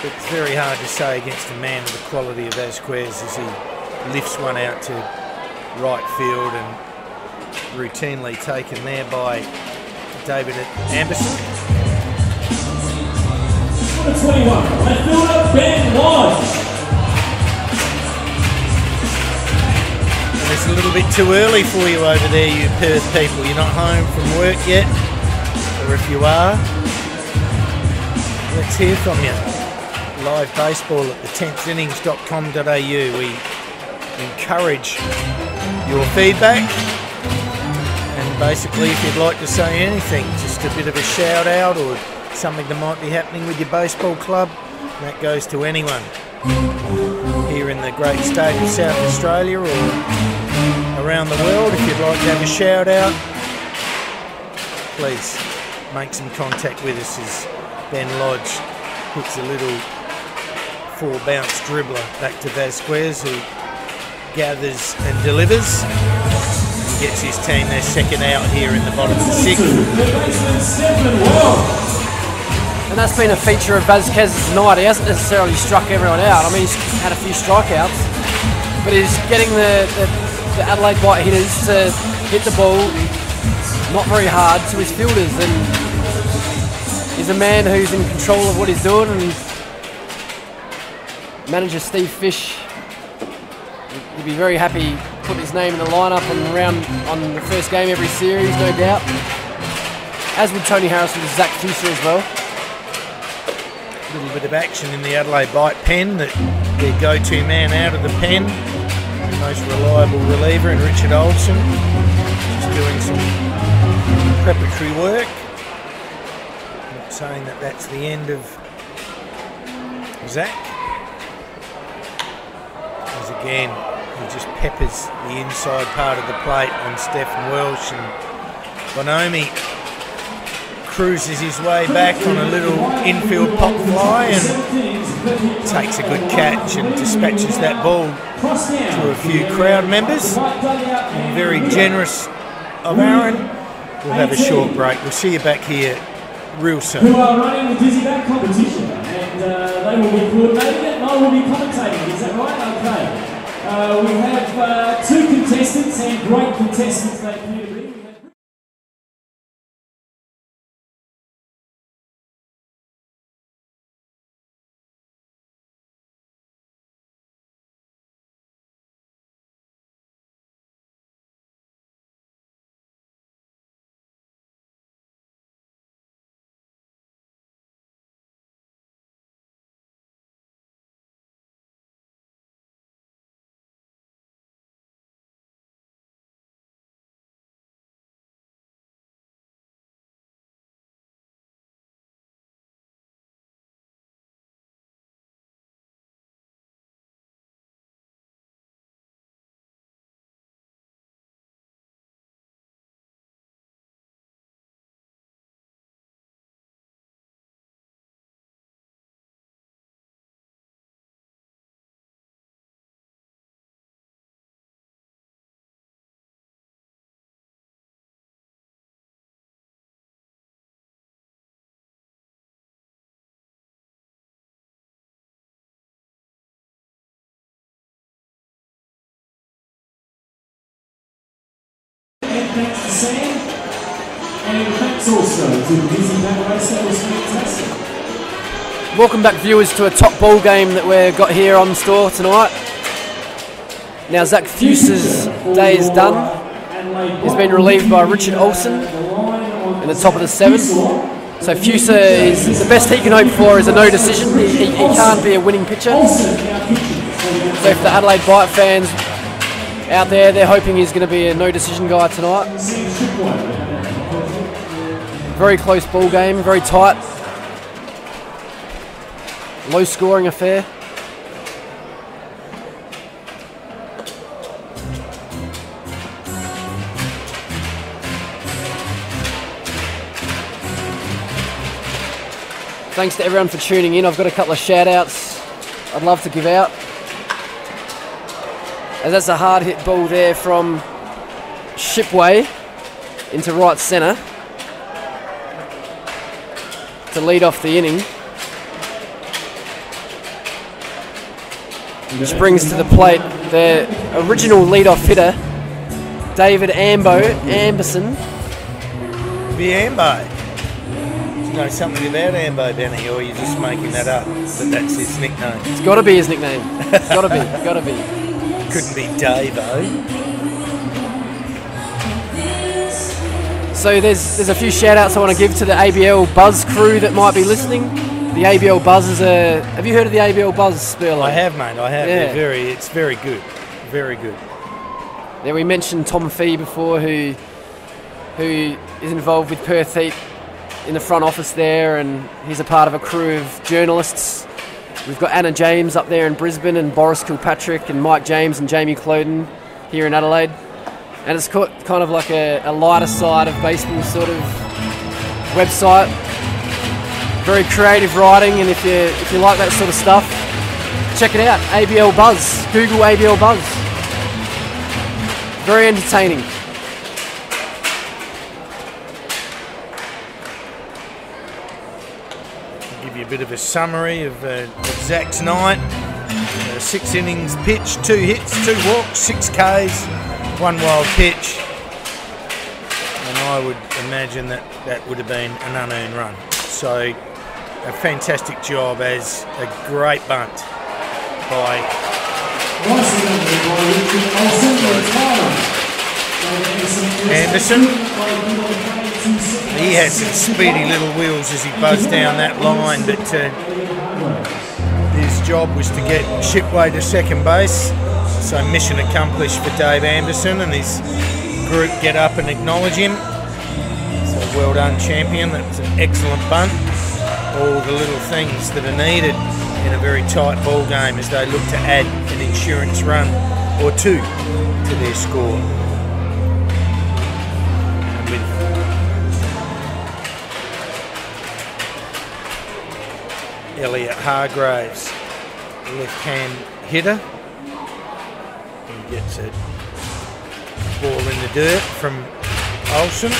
Speaker 1: It's very hard to say against a man of the quality of Vazquez as he lifts one out to right field and routinely taken there by David Amberson.
Speaker 3: Number 21, left fielder Ben Lodge.
Speaker 1: And it's a little bit too early for you over there, you Perth people. You're not home from work yet, or if you are, let's hear from you. Live baseball at the10thinnings.com.au. We encourage your feedback, and basically if you'd like to say anything, just a bit of a shout out or something that might be happening with your baseball club, that goes to anyone here in the great state of South Australia or around the world. If you'd like to have a shout out, please make some contact with us as Ben Lodge hits a little 4-bounce dribbler back to Vazquez, who gathers and delivers and gets his team their second out here in the bottom of the 6th.
Speaker 2: And that's been a feature of Vazquez's night. He hasn't necessarily struck everyone out. I mean, he's had a few strikeouts, but he's getting the Adelaide White hitters to hit the ball not very hard to his fielders, and he's a man who's in control of what he's doing. And manager Steve Fish, he'd be very happy putting his name in the lineup and around on the first game every series, no doubt. As would Tony Harris with Zach Fuser as well.
Speaker 1: A little bit of action in the Adelaide Bite pen, that their go-to man out of the pen, the most reliable reliever, and Richard Olsen, just doing some preparatory work. Not saying that that's the end of Zach. As again, he just peppers the inside part of the plate on Stephen Welsh, and Bonomi cruises his way back on a little infield pop fly and takes a good catch and dispatches that ball to a few crowd members. And very generous of Aaron. We'll have a short break. We'll see you back here real soon.
Speaker 3: Who are running the Dizzy Back competition, and they will be coordinating it and I will be commentating. Is that right? Okay. We have 2 contestants, and great contestants they appear to be. Thanks to Sam, and thanks also to the Dizzy Back race. That was fantastic.
Speaker 2: Welcome back, viewers, to a top ball game that we've got here on the store tonight. Now, Zach Fuse's day is done. He's been relieved by Richard Olsen in the top of the 7th. So Fuse is the best he can hope for is a no decision. He can't be a winning pitcher. So if the Adelaide Bite fans out there, they're hoping he's going to be a no decision guy tonight. Very close ball game, very tight. Low scoring affair. Thanks to everyone for tuning in. I've got a couple of shout outs I'd love to give out. As that's a hard hit ball there from Shipway into right centre to lead off the inning. Which brings to the plate the original lead-off hitter, David Amberson.
Speaker 1: Ambo. Do you know something about Ambo, Benny, or are you just making that up? But that's his nickname.
Speaker 2: It's got to be his nickname. It's got to be. Got to be.
Speaker 1: Couldn't be Davo.
Speaker 2: So there's a few shout-outs I want to give to the ABL Buzz crew that might be listening. The ABL Buzz is a... Have you heard of the ABL Buzz, Spurlow?
Speaker 1: I have, mate. I have.
Speaker 2: Yeah.
Speaker 1: It's very good. Very good.
Speaker 2: Then we mentioned Tom Fee before, who is involved with Perth Heat in the front office there, and he's a part of a crew of journalists. We've got Anna James up there in Brisbane, and Boris Kilpatrick, and Mike James and Jamie Cloden here in Adelaide. And it's kind of like a lighter side of baseball sort of website. Very creative writing, and if you like that sort of stuff, check it out. ABL Buzz. Google ABL Buzz. Very entertaining.
Speaker 1: I'll give you a bit of a summary of Zach's night. 6 innings pitched, 2 hits, 2 walks, 6 Ks, 1 wild pitch. And I would imagine that would have been an unearned run. So a fantastic job as a great bunt by Anderson. He had some speedy little wheels as he buzzed down that line, but his job was to get Shipway to second base. So mission accomplished for Dave Anderson, and his group get up and acknowledge him. So well done, champion. That was an excellent bunt. All the little things that are needed in a very tight ball game as they look to add an insurance run or 2 to their score. And with Elliot Hargraves, left-hand hitter, he gets a ball in the dirt from Olsen.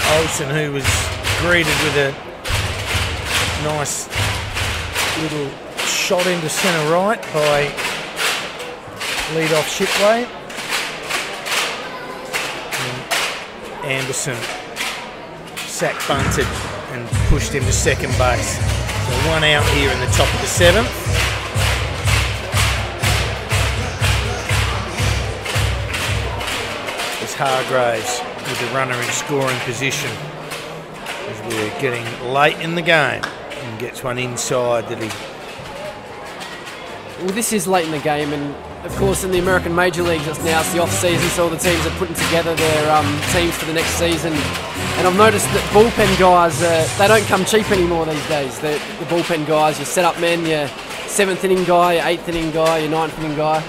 Speaker 1: Olsen, who was greeted with a nice little shot into centre right by lead-off Shipway. And Anderson sack bunted and pushed him to second base. So 1 out here in the top of the 7th. It's Hargraves with the runner in scoring position as we're getting late in the game, and gets one inside that he...
Speaker 2: Well, this is late in the game, and of course in the American Major League just now it's the off-season, so all the teams are putting together their teams for the next season. And I've noticed that bullpen guys, they don't come cheap anymore these days. The bullpen guys, your set-up men, your 7th inning guy, your 8th inning guy, your 9th inning guy.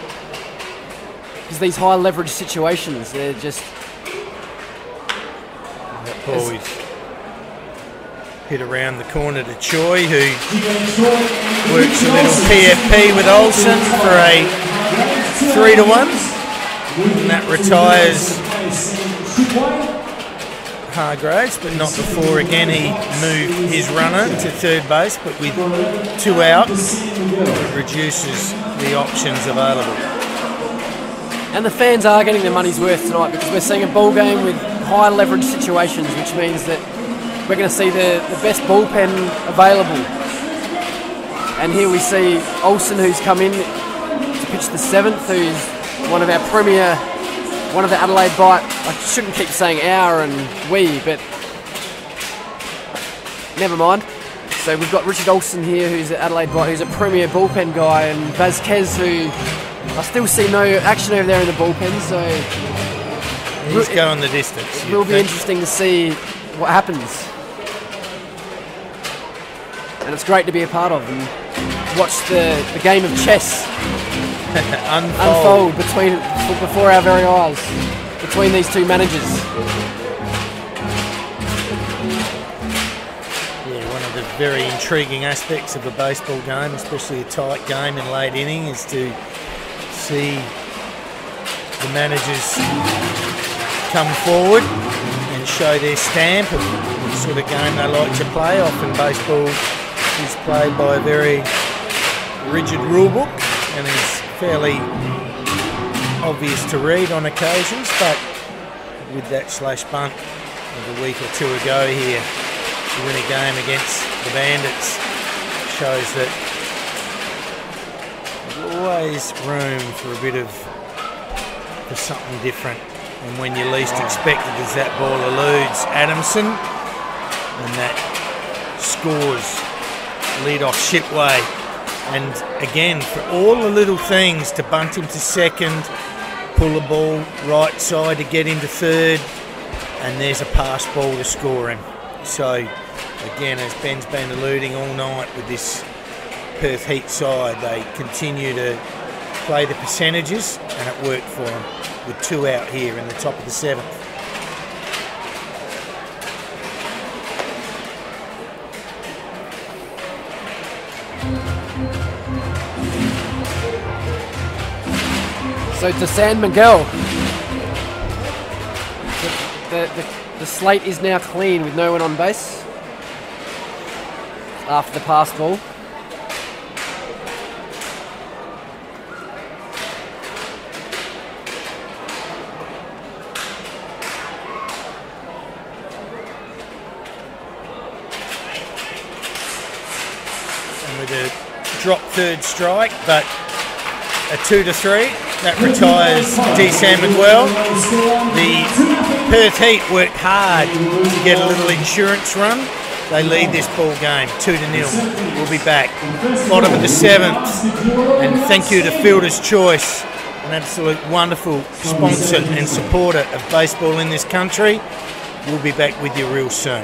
Speaker 2: Because these high leverage situations, they're just...
Speaker 1: Always hit around the corner to Choi, who works a little PFP with Olsen for a 3-1, and that retires Hargraves, but not before again he moved his runner to third base, but with 2 out, it reduces the options available.
Speaker 2: And the fans are getting their money's worth tonight, because we're seeing a ball game with high leverage situations, which means that we're going to see the best bullpen available. And here we see Olsen, who's come in to pitch the 7th, who's one of our premier, one of the Adelaide Bite. I shouldn't keep saying our and we, but never mind. So we've got Richard Olsen here, who's at Adelaide Bite, who's a premier bullpen guy, and Vasquez, who I still see no action over there in the bullpen, so
Speaker 1: he's going the distance.
Speaker 2: It will be interesting to see what happens. And it's great to be a part of and watch the game of chess unfold before our very eyes, between these two managers.
Speaker 1: One of the very intriguing aspects of a baseball game, especially a tight game in late inning, is to see the managers come forward and show their stamp of the sort of game they like to play. Often baseball is played by a very rigid rule book and is fairly obvious to read on occasions, but with that slash bunt of a week or two ago here to win a game against the Bandits shows that there's always room for something different, and when you least expect it, as that ball eludes Adamson and that scores lead-off Shipway. And again, for all the little things, to bunt him to second, pull the ball right side to get into third, and there's a pass ball to score him. So again, as Ben's been alluding all night with this Perth Heat side, they continue to play the percentages, and it worked for them with 2 out here in the top of the 7th.
Speaker 2: So to San Miguel, the slate is now clean with no one on base after the pass ball.
Speaker 1: And with a drop third strike, but a 2-3. That retires D. San Miguel. The Perth Heat worked hard to get a little insurance run. They lead this ball game 2-0. We'll be back. Bottom of the 7th. And thank you to Fielder's Choice, an absolute wonderful sponsor and supporter of baseball in this country. We'll be back with you real soon.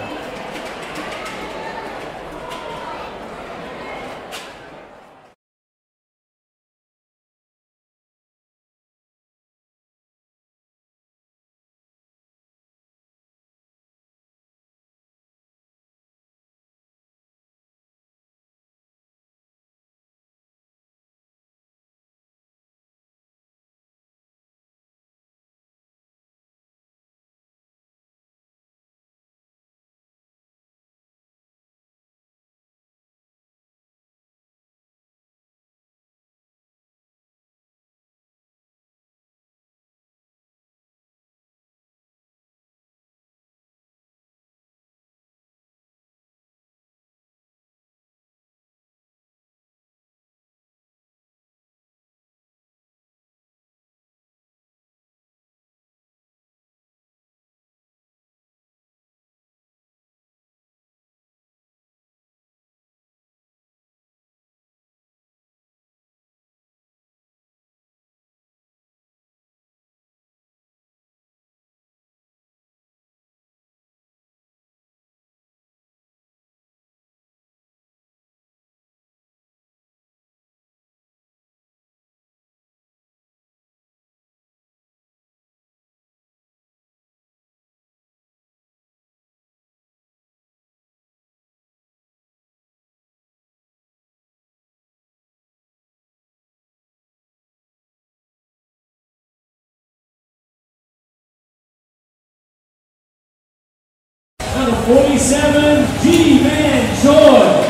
Speaker 3: Number 47, G-Man Joy.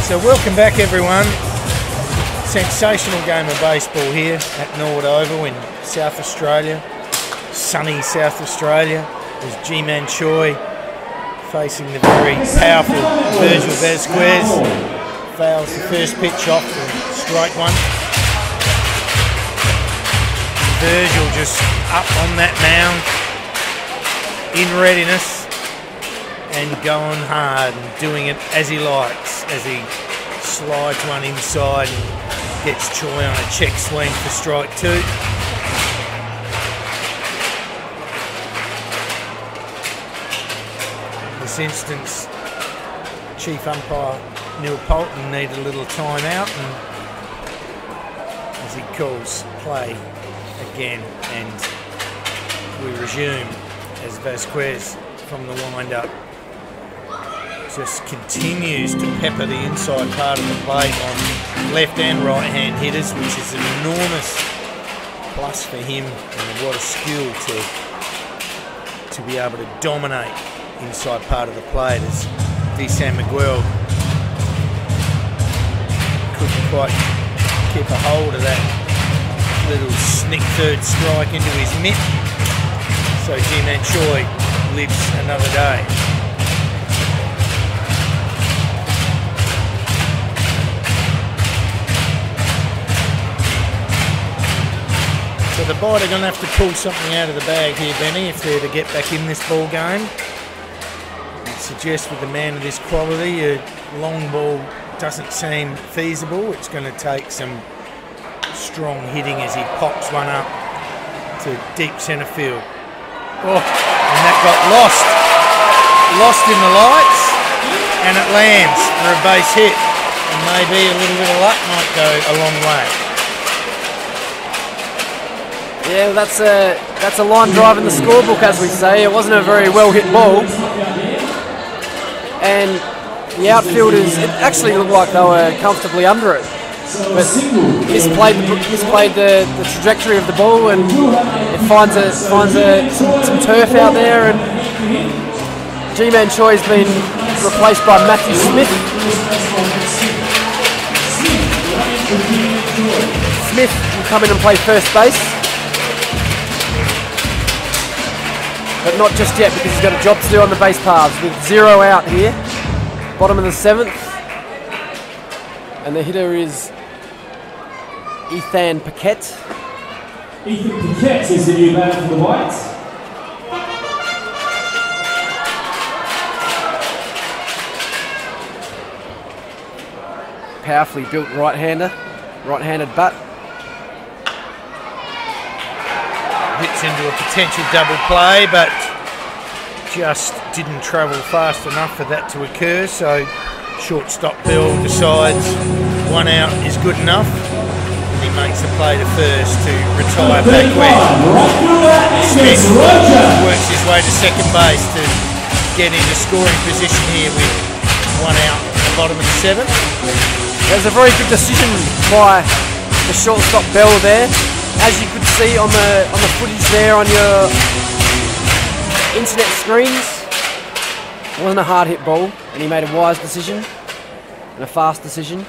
Speaker 1: So welcome back, everyone. sensational game of baseball here at Norwood Oval in South Australia, sunny South Australia. There's G-Man Choi facing the very powerful Virgil Vasquez. Fouls the first pitch off and strike one. Virgil just up on that mound in readiness and going hard and doing it as he likes, as he slides one inside and gets Choi on a check swing for strike two. In this instance, Chief Umpire Neil Poulton needed a little time out, and as he calls play again, and we resume as Vasquez from the wind-up just continues to pepper the inside part of the plate on left and right hand hitters, which is an enormous plus for him, and what a skill to be able to dominate inside part of the plate, as D. San Miguel couldn't quite keep a hold of that little sneak third strike into his mitt. So G-Man Choi lives another day. So the Bite are going to have to pull something out of the bag here, Benny, if they're to get back in this ball game. It suggests with a man of this quality, a long ball doesn't seem feasible. It's going to take some strong hitting as he pops one up to deep centre field. Oh, and that got lost in the lights, and it lands for a base hit. And maybe a little bit of luck might go a long way.
Speaker 2: Yeah, that's a line drive in the scorebook, as we say. It wasn't a very well hit ball, and the outfielders, it actually looked like they were comfortably under it, but misplayed the trajectory of the ball, and it finds some turf out there, and G-Man Choi has been replaced by Matthew Smith. Smith will come in and play first base, but not just yet, because he's got a job to do on the base paths with 0 out here. Bottom of the 7th, and the hitter is Ethan Paquette.
Speaker 3: Ethan Paquette is the new batter for the Whites.
Speaker 2: Powerfully built right-handed bat.
Speaker 1: Hits into a potential double play, but just didn't travel fast enough for that to occur, so shortstop Bill decides 1 out is good enough, and he makes a play to first to retire back where Smith works his way to second base to get into scoring position here with 1 out at the bottom of the 7th.
Speaker 2: There's a very good decision by the shortstop Bell there, as you could see on the footage there on your internet screens. It wasn't a hard hit ball, and he made a wise decision and a fast decision.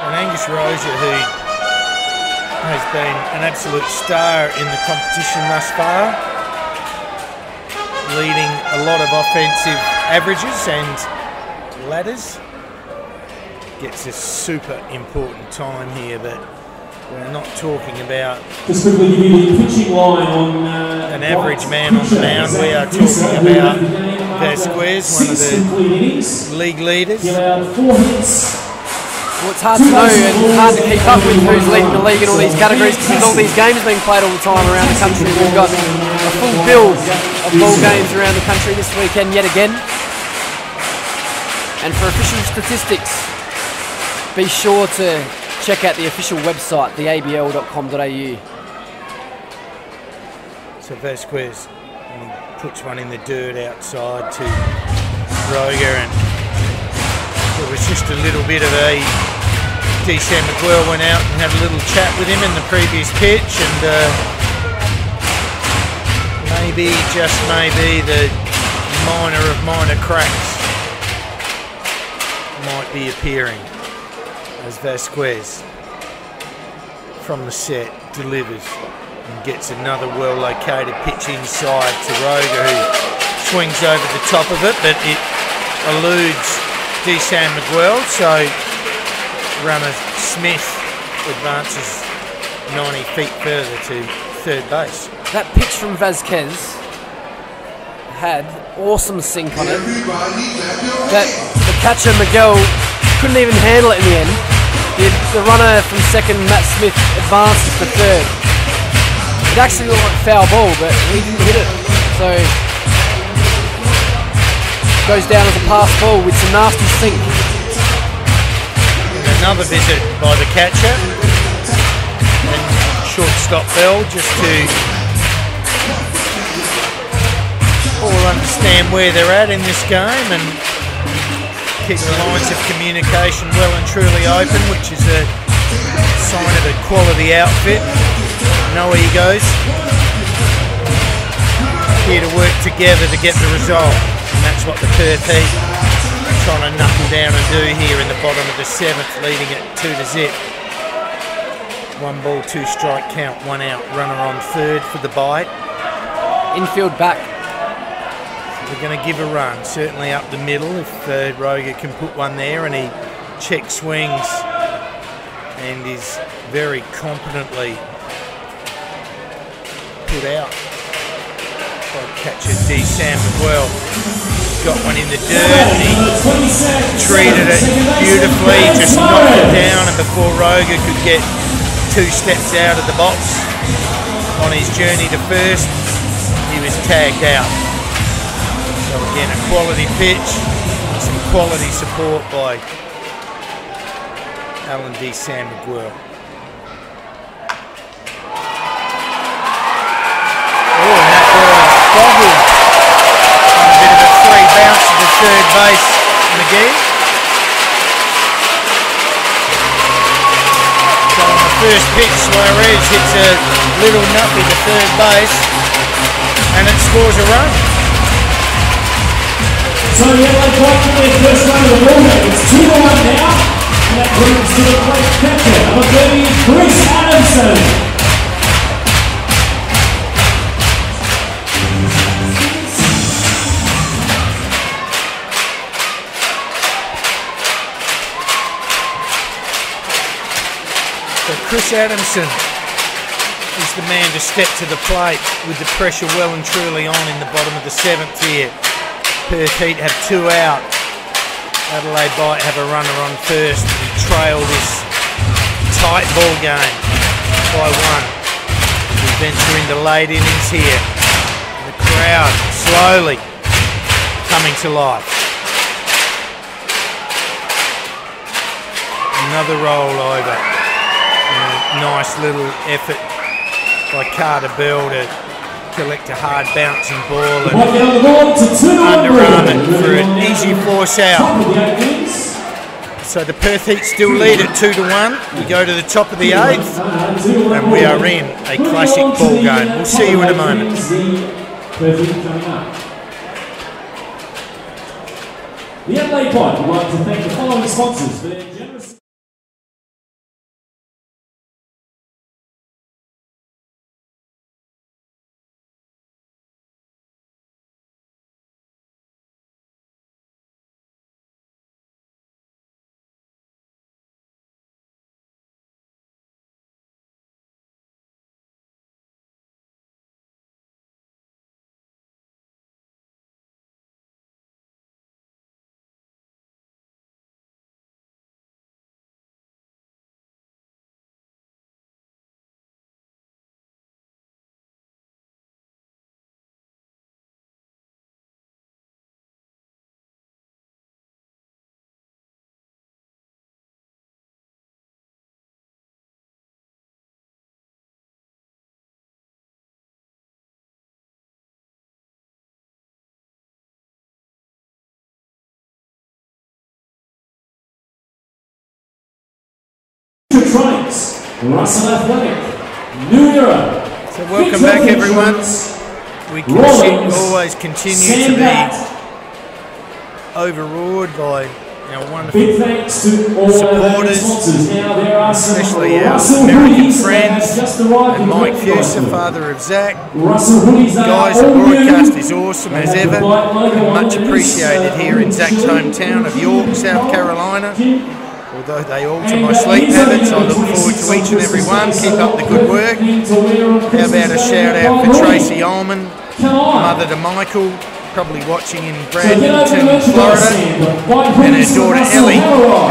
Speaker 1: And Angus Rozier, who has been an absolute star in the competition thus far, leading a lot of offensive averages and ladders, gets a super important time here, but we're not talking about
Speaker 3: just quickly give you the pitching line on
Speaker 1: an average man on the mound. We are talking about Vasquez, one of the league leaders.
Speaker 2: Well, it's hard to know and hard to keep up with who's leading the league in all these categories, because all these games being played all the time around the country. We've got a full bill of ball games around the country this weekend yet again. And for official statistics, be sure to check out the official website, theabl.com.au.
Speaker 1: So Vasquez, and he puts one in the dirt outside to Roger, and it was just a little bit of a D. San Miguel went out and had a little chat with him in the previous pitch, and maybe, just maybe, the minor of minor cracks might be appearing as Vasquez from the set delivers and gets another well-located pitch inside to Roger, who swings over the top of it, but it eludes Sam Miguel, so runner Smith advances 90 feet further to third base.
Speaker 2: That pitch from Vasquez had awesome sink on it. That the catcher Miguel couldn't even handle it in the end. The runner from second, Matt Smith, advances to third. It actually looked like a foul ball, but he didn't hit it. So goes down as a pass ball with some nasty sink.
Speaker 1: And another visit by the catcher and shortstop Bell, just to all understand where they're at in this game and keep the lines of communication well and truly open, which is a sign of a quality outfit. No egos. Here to work together to get the result. And that's what the Perth Heat are trying to knuckle down and do here in the bottom of the 7th, leading it 2-0. 1 ball, 2 strike count, 1 out. Runner on third for the bite.
Speaker 2: Infield back.
Speaker 1: We're going to give a run, certainly up the middle if Roger can put one there, and he check swings and is very competently put out by catcher Sam Miguel. Got one in the dirt and he treated it beautifully, just knocked it down, and before Roger could get 2 steps out of the box on his journey to first, he was tagged out. So again, a quality pitch, some quality support by Sam Miguel. Oh, and that ball is boggled on a bit of a free bounce to the third base, McGee. So on the first pitch, Suarez hits a little nuffy to third base, and it scores a run.
Speaker 3: So the Adelaide White for their first run of the ball game. It's 2-1 now, and that brings to the plate catcher, number 30, Chris Adamson.
Speaker 1: So Chris Adamson is the man to step to the plate with the pressure well and truly on in the bottom of the 7th here. Perth Heat have 2 out. Adelaide Bite have a runner on first and trail this tight ball game by 1. We venture into late innings here. The crowd slowly coming to life. Another roll over. And a nice little effort by Carter Bell to collect a hard bouncing ball and underarm it for an easy force out. So the Perth Heat still lead at 2-1. We go to the top of the 8th and we are in a classic ball game. We'll see you in a moment.
Speaker 3: The Adelaide Pod would like to thank the following sponsors for their generous... Trikes, Russell Athletic, New Era.
Speaker 1: So welcome back everyone. We always continue to be overawed by our wonderful
Speaker 3: Big thanks to all
Speaker 1: supporters,
Speaker 3: sponsors. Now there are
Speaker 1: especially our
Speaker 3: Russell
Speaker 1: American
Speaker 3: hoodies
Speaker 1: friends,
Speaker 3: just arrived
Speaker 1: and
Speaker 3: in
Speaker 1: Mike
Speaker 3: the
Speaker 1: Fuser, father of Zach.
Speaker 3: Russell hoodies
Speaker 1: Guys, the broadcast is awesome as ever, and much appreciated here in Zach's hometown of York, South Carolina. Although they alter my sleep habits, I look forward to each and every one. Keep up the good work. How about a shout out for Tracy Ullman, mother to Michael, probably watching in Bradenton, Florida, and her daughter Ellie,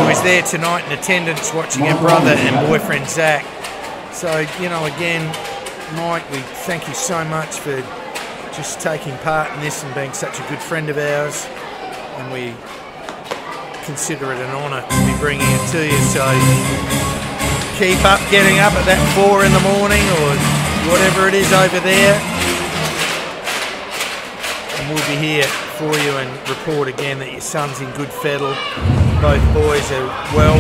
Speaker 1: who is there tonight in attendance watching her brother and boyfriend Zach. So, you know, again, Mike, we thank you so much for just taking part in this and being such a good friend of ours, and we consider it an honour to be bringing it to you. So keep up getting up at that 4 in the morning or whatever it is over there, and we'll be here for you and report again that your son's in good fettle. Both boys are well,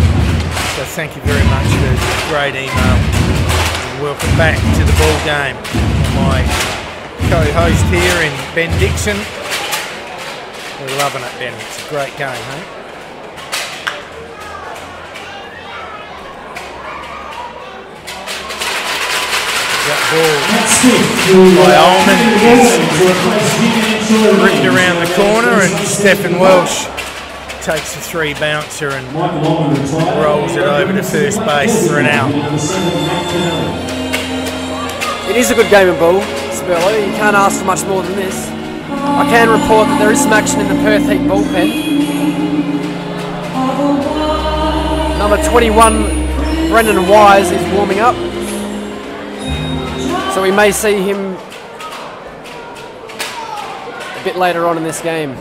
Speaker 1: so thank you very much for a great email, and welcome back to the ball game. My co-host here in Ben Dixon. We're loving it, Ben. It's a great game, mate. That ball by Ullman is ripped around the corner, and Stephen Welsh takes the 3 bouncer and rolls it over to first base for an out.
Speaker 2: It is a good game of ball, Spurlo. You can't ask for much more than this. I can report that there is some action in the Perth Heat bullpen. Number 21, Brendan Wise, is warming up. So we may see him a bit later on in this game.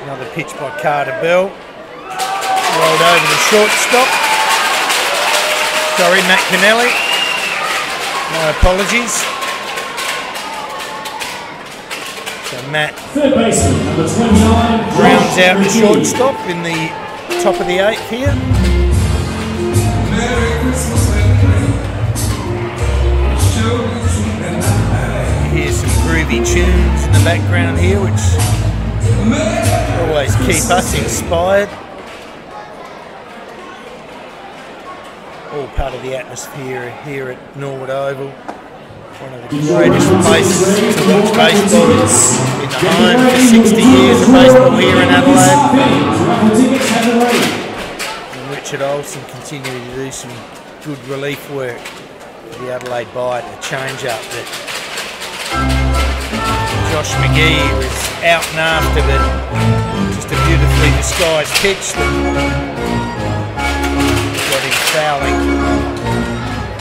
Speaker 1: Another pitch by Carter Bell. Rolled over the shortstop. Sorry, Matt Kennelly. My apologies. So Matt
Speaker 3: third baseman, number 29,
Speaker 1: rounds out the shortstop in the top of the 8th here. Here's some groovy tunes in the background here, which always keep us inspired. All part of the atmosphere here at Norwood Oval. One of the greatest places to watch baseball. Been the home for 60 years of baseball here in Adelaide. And Richard Olsen continuing to do some good relief work for the Adelaide Bite, a change-up that Josh McGee was out and after, but just a beautifully disguised pitch that got him fouling.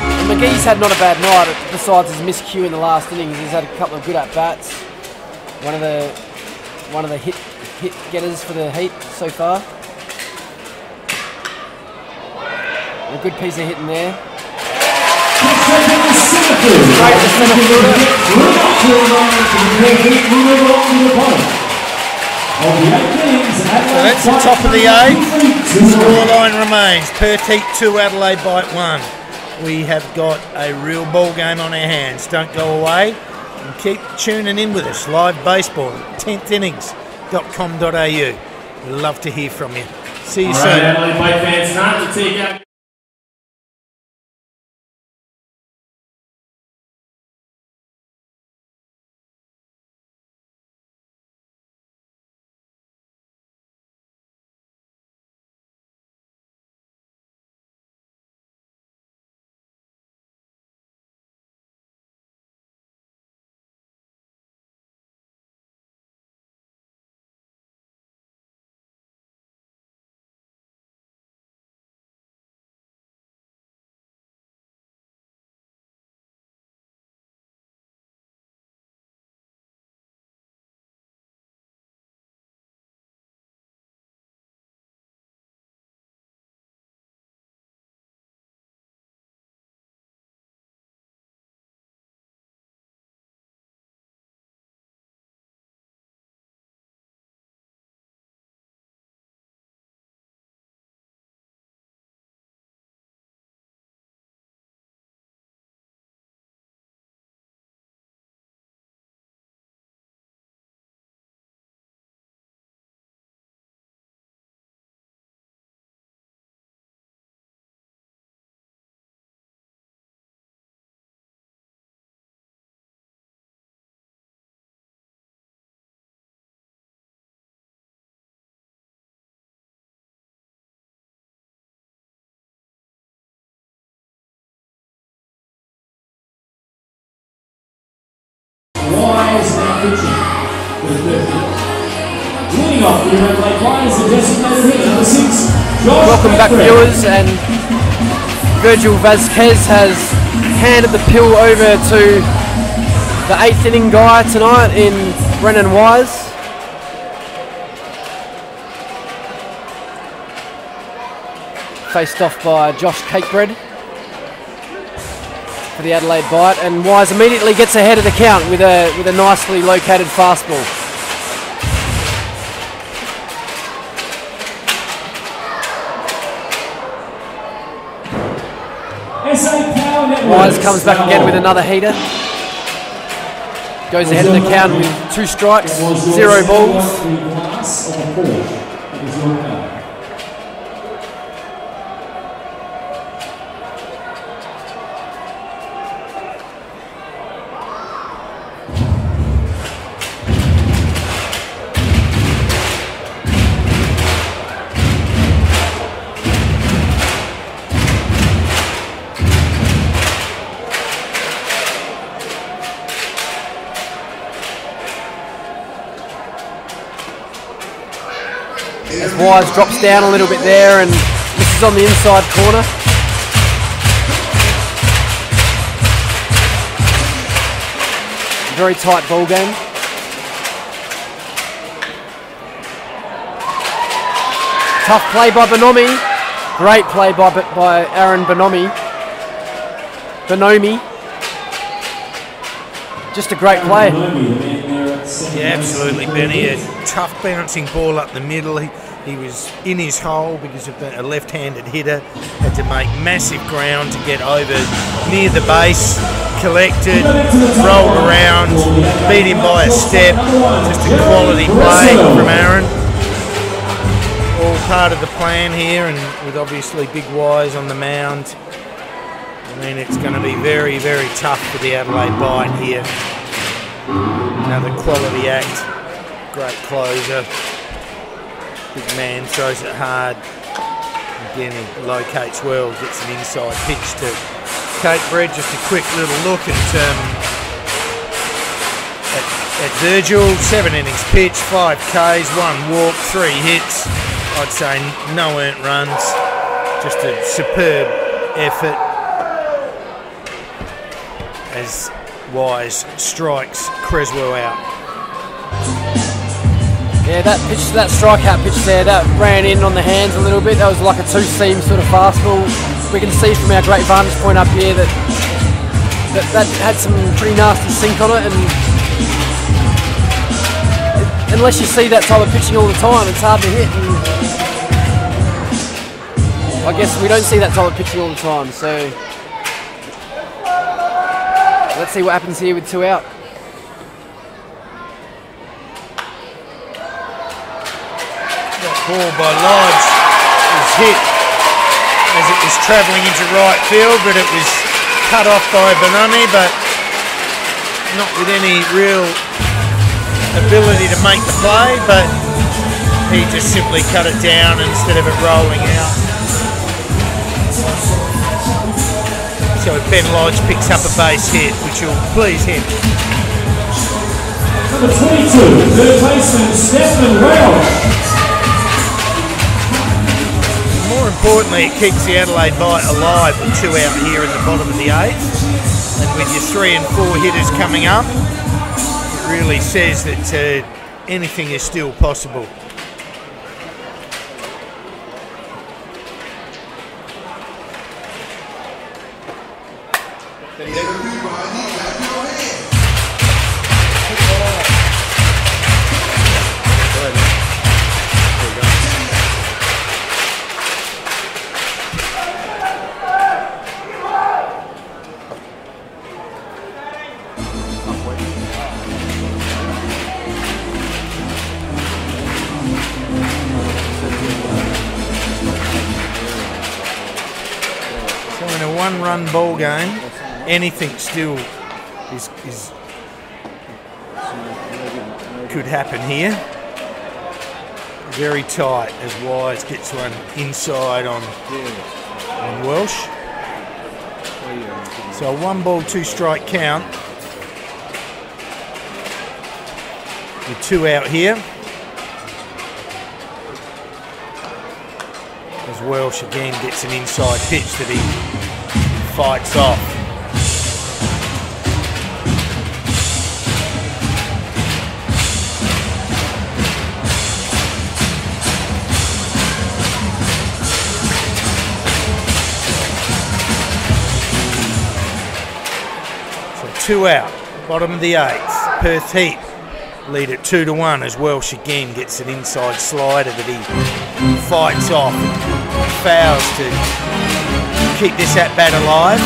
Speaker 2: And McGee's had not a bad night, besides his miscue in the last innings. He's had a couple of good at-bats. One of the hit getters for the Heat so far. A good piece of hitting there. Straight to centre fielder.
Speaker 1: So that's the top of the 8th. The scoreline remains Perth Heat 2, Adelaide Bite 1. We have got a real ball game on our hands. Don't go away and keep tuning in with us. Live baseball at 10thinnings.com.au. We'd love to hear from you. See you soon.
Speaker 3: Adelaide Bite fans, time to take out. is now pitching for the Perth Heat. Leading off the Adelaide Bite is the designated hitter, number 6, Josh.
Speaker 2: Welcome back, viewers, and Virgil Vasquez has handed the pill over to the 8th inning guy tonight in Brennan Wise. Faced off by Josh Cakebread for the Adelaide Bite, and Wise immediately gets ahead of the count with a nicely located fastball. Wise comes back again with another heater. Goes ahead of the count with 2 strikes, 0 balls. As Wise drops down a little bit there and misses on the inside corner. Very tight ball game. Tough play by Bonomi. Great play by Aaron Bonomi. Just a great play.
Speaker 1: Yeah, absolutely, Benny. A tough bouncing ball up the middle. He was in his hole because of a left-handed hitter. Had to make massive ground to get over near the base. Collected, rolled around, beat him by a step. Just a quality play from Aaron. All part of the plan here, and with obviously Big Wise on the mound. I mean, it's going to be very, very tough for the Adelaide Bite here. Another quality act. Great closer. Big man throws it hard. Again, he locates well, gets an inside pitch to Cakebread. Just a quick little look at Virgil. 7 innings pitched, 5 Ks, 1 walk, 3 hits. I'd say no earned runs. Just a superb effort as Wise strikes Creswell out.
Speaker 2: Yeah, that strikeout pitch there, that ran in on the hands a little bit. That was like a 2-seam sort of fastball. We can see from our great vantage point up here that had some pretty nasty sink on it, and unless you see that type of pitching all the time, it's hard to hit. And I guess we don't see that type of pitching all the time, so let's see what happens here with 2 out.
Speaker 1: Ball by Lodge was hit as it was travelling into right field, but it was cut off by Bonomi, but not with any real ability to make the play, but he just simply cut it down instead of it rolling out. So Ben Lodge picks up a base hit, which will please him.
Speaker 3: Number 22, third baseman Stephen Rao.
Speaker 1: More importantly, it keeps the Adelaide Bite alive with 2 out here in the bottom of the 8th. And with your 3 and 4 hitters coming up, it really says that anything is still possible. So in a 1-run ball game, anything still could happen here. Very tight as Wise gets one inside on Welsh. So a 1-ball, 2-strike count. with 2 out here. As Welsh again gets an inside pitch that he fights off. So 2 out, bottom of the 8th. Perth Heat lead at 2-1 as Welsh again gets an inside slider that he fights off and fouls to keep this at-bat alive.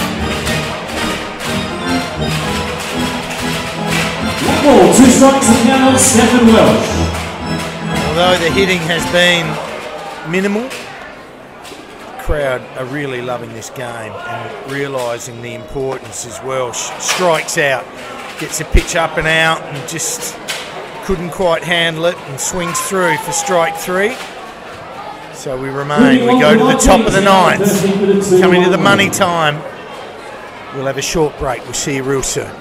Speaker 3: Ball, 2 strikes and out, Stephen Welsh.
Speaker 1: Although the hitting has been minimal, the crowd are really loving this game and realising the importance as Welsh strikes out, gets a pitch up and out and just couldn't quite handle it and swings through for strike 3. So we remain, we go to the top of the 9th, coming to the money time. We'll have a short break, we'll see you real soon.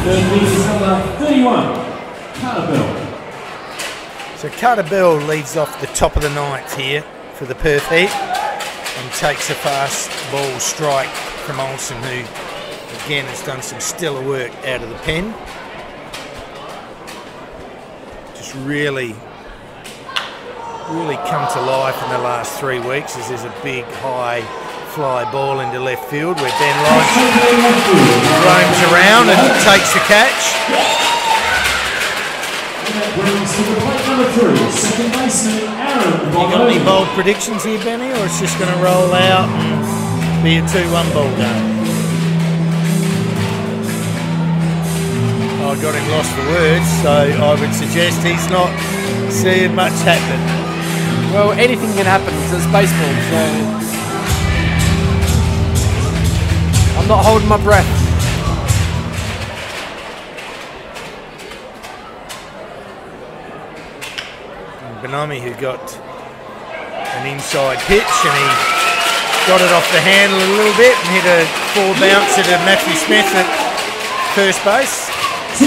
Speaker 3: Third lead is number 31, Carter Bell.
Speaker 1: So Carter Bell leads off the top of the 9th here for the Perth Heat and takes a fast ball strike from Olsen, who again has done some stellar work out of the pen. Just really come to life in the last 3 weeks as there's a big high fly ball into left field where Ben Lodge roams around and takes the catch. You got any bold predictions here, Benny, or it's just going to roll out and be a 2-1 ball game? I got him lost for words, so I would suggest he's not seeing much happen.
Speaker 2: Well, anything can happen, so it's baseball, so I'm not holding my breath.
Speaker 1: And Benami, who got an inside pitch, and he got it off the handle a little bit and hit a 4 bouncer to Matthew Smith at first base, who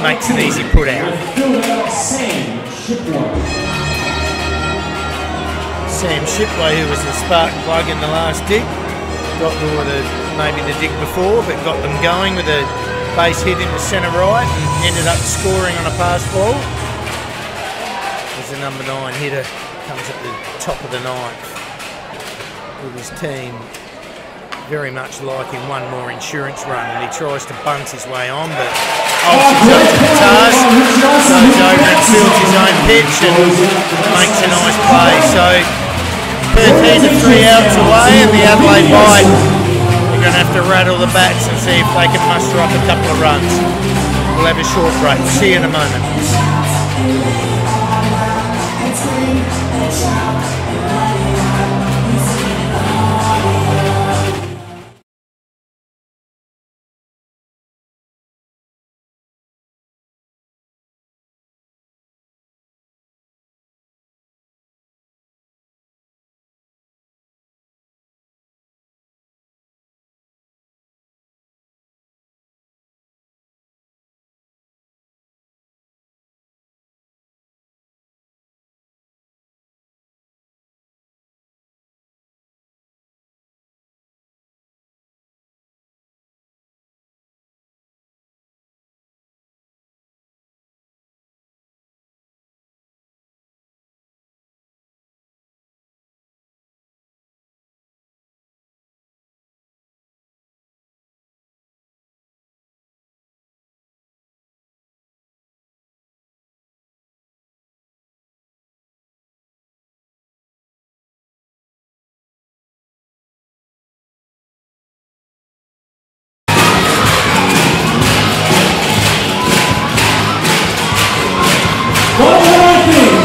Speaker 1: makes an easy put out. Sam Shipley, who was the spark plug in the last dig, got maybe the dig before, but got them going with a base hit into centre right and ended up scoring on a pass ball. As the number 9 hitter comes at the top of the 9th with his team very much liking one more insurance run, and he tries to bunt his way on, but Olsen's up to the task, goes over and fields his own pitch and makes a nice play. So Perth Heat are 3 outs away, and the Adelaide Bite are going to have to rattle the bats and see if they can muster up a couple of runs. We'll have a short break. See you in a moment.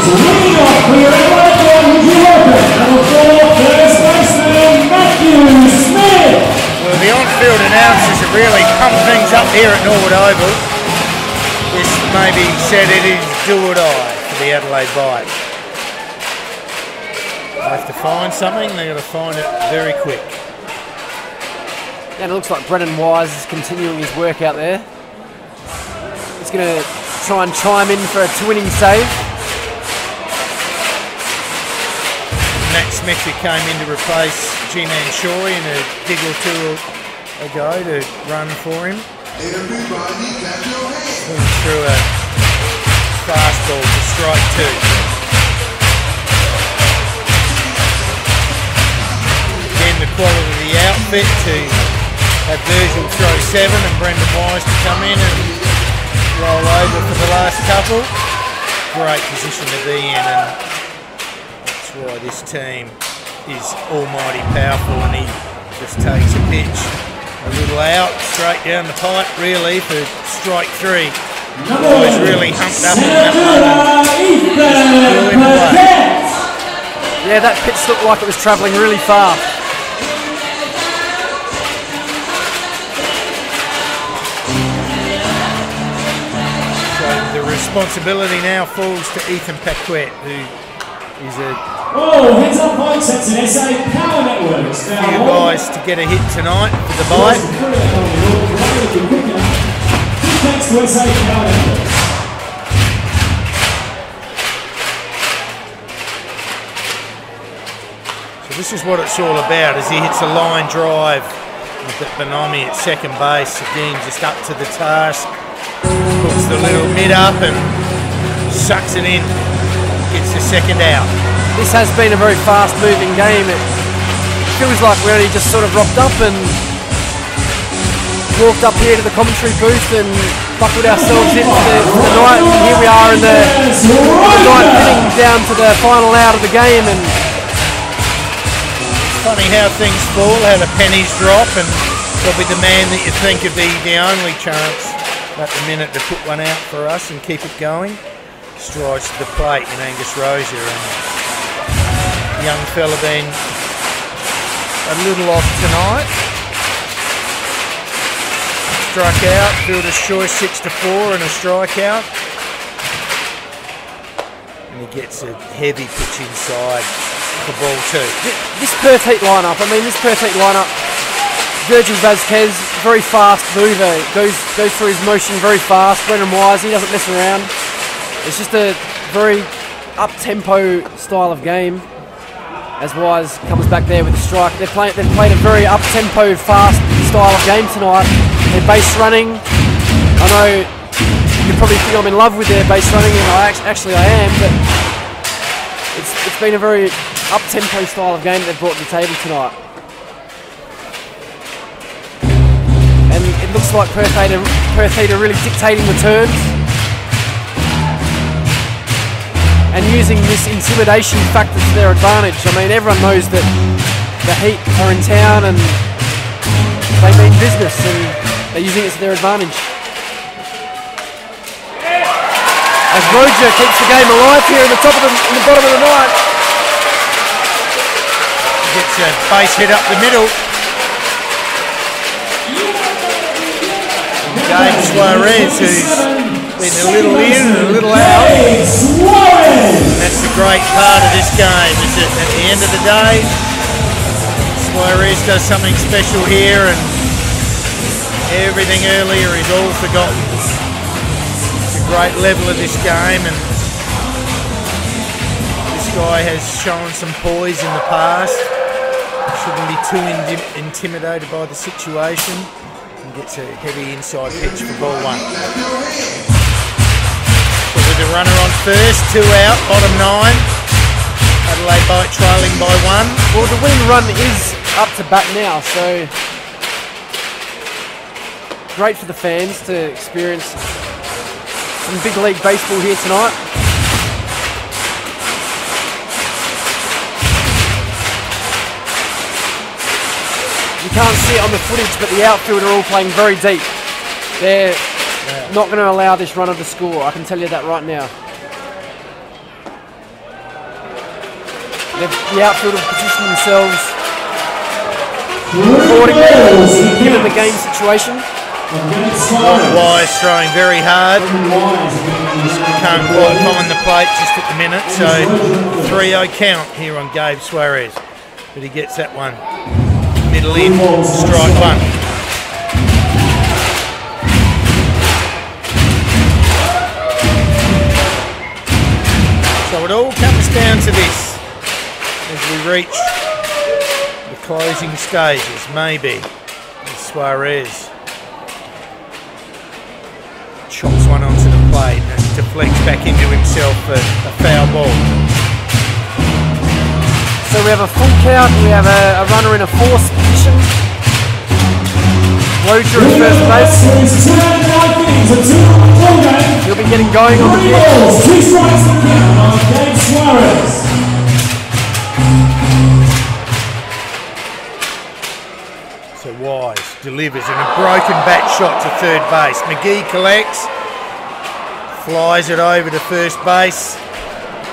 Speaker 3: Leading off for your Adelaide Boy, would you welcome number 4, first baseman Matthew Smith.
Speaker 1: Well, the on-field announcers have really pumped things up here at Norwood Oval. This may be said it is do or die for the Adelaide Bite. They have to find something, they've got to find it very quick.
Speaker 2: And it looks like Brennan Wise is continuing his work out there. He's going to try and chime in for a twinning save.
Speaker 1: Matt Smith, who came in to replace G-Man Shorey in a dig or two ago to run for him. Swings through a fastball to strike 2. Again, the quality of the outfit to have Virgil throw 7 and Brendan Wise to come in and roll over for the last couple. Great position to be in, and that's why this team is almighty powerful, and he just takes a pitch a little out, straight down the pipe really for strike 3. Wise really humped up in that moment.
Speaker 2: Yeah, that pitch looked like it was travelling really fast.
Speaker 1: Responsibility now falls to Ethan Paquette, who is a
Speaker 3: heads up points, that's an SA Power Networks.
Speaker 1: few guys to get a hit tonight for the Bite.
Speaker 3: Thanks to SA Power Networks.
Speaker 1: So this is what it's all about, as he hits a line drive with Benami at second base. Again, just up to the task. Puts the little mid up and sucks it in. Gets the second out.
Speaker 2: This has been a very fast moving game. It feels like we only just sort of rocked up and walked up here to the commentary booth and buckled ourselves in for the night. And here we are in the ninth inning, down to the final out of the game. And
Speaker 1: it's funny how things fall, how the pennies drop, and probably the man that you think would be the only chance at the minute to put one out for us and keep it going. Strides to the plate in Angus Rozier, and young fella been a little off tonight. Struck out, fielder's choice 6-4 and a strikeout. And he gets a heavy pitch inside for ball 2.
Speaker 2: This Perth Heat lineup, Virgil Vasquez, very fast mover, goes through his motion very fast. Brendan Wise, he doesn't mess around. It's just a very up-tempo style of game. As Wise comes back there with the strike, they've played a very up-tempo, fast style of game tonight. They're base running. I know you probably think I'm in love with their base running, and I am, but it's been a very up-tempo style of game that they've brought to the table tonight. And it looks like Perth Heat are really dictating the turns and using this intimidation factor to their advantage. I mean, everyone knows that the Heat are in town and they mean business, and they're using it to their advantage. As Roger keeps the game alive here in the bottom of the ninth.
Speaker 1: Gets a base hit up the middle. James Suarez, who's been a little in and a little out. And that's the great part of this game, is that at the end of the day, Suarez does something special here, and everything earlier is all forgotten. It's a great level of this game, and this guy has shown some poise in the past. Shouldn't be too intimidated by the situation. Gets a heavy inside pitch for ball 1. So with the runner on first, 2 out, bottom 9. Adelaide Bite trailing by 1.
Speaker 2: Well, the winning run is up to bat now, so great for the fans to experience some big league baseball here tonight. You can't see it on the footage, but the outfield are all playing very deep. They're not going to allow this runner to score, I can tell you that right now. The outfield have positioned themselves accordingly, given the game situation.
Speaker 1: Wise throwing very hard. Can't quite find the plate just at the minute, so 3-0 count here on Gabe Suarez. But he gets that one. Middle in, strike one. So it all comes down to this as we reach the closing stages, maybe. Suarez chops one onto the plate and deflects back into himself for a foul ball.
Speaker 2: So we have a full count, we have a runner in a force position. Roger at first base. He'll be getting going on the pitch.
Speaker 3: 2 strikes to count on Gabe Suarez.
Speaker 1: So Wise delivers and a broken bat shot to third base. McGee collects, flies it over to first base,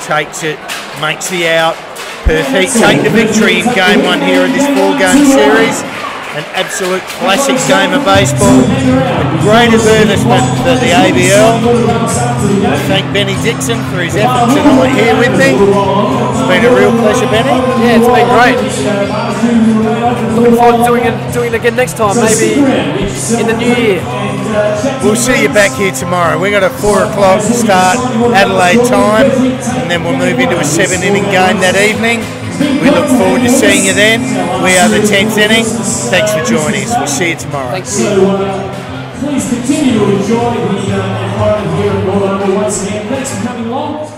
Speaker 1: takes it, makes the out. Perth Heat take the victory in game 1 here of this 4-game series. An absolute classic game of baseball. A great advertisement for the ABL. I thank Benny Dixon for his effort tonight here with me. It's been a real pleasure, Benny.
Speaker 2: Yeah, it's been great. Looking forward to doing it again next time, maybe in the new year.
Speaker 1: We'll see you back here tomorrow. We've got a 4 o'clock start Adelaide time, and then we'll move into a 7-inning game that evening. We look forward to seeing you then. We are the 10th inning. Thanks for joining us. We'll see you tomorrow.
Speaker 2: Thank you.
Speaker 3: So please continue to enjoy the environment here in Norwood once again. Thanks for coming along.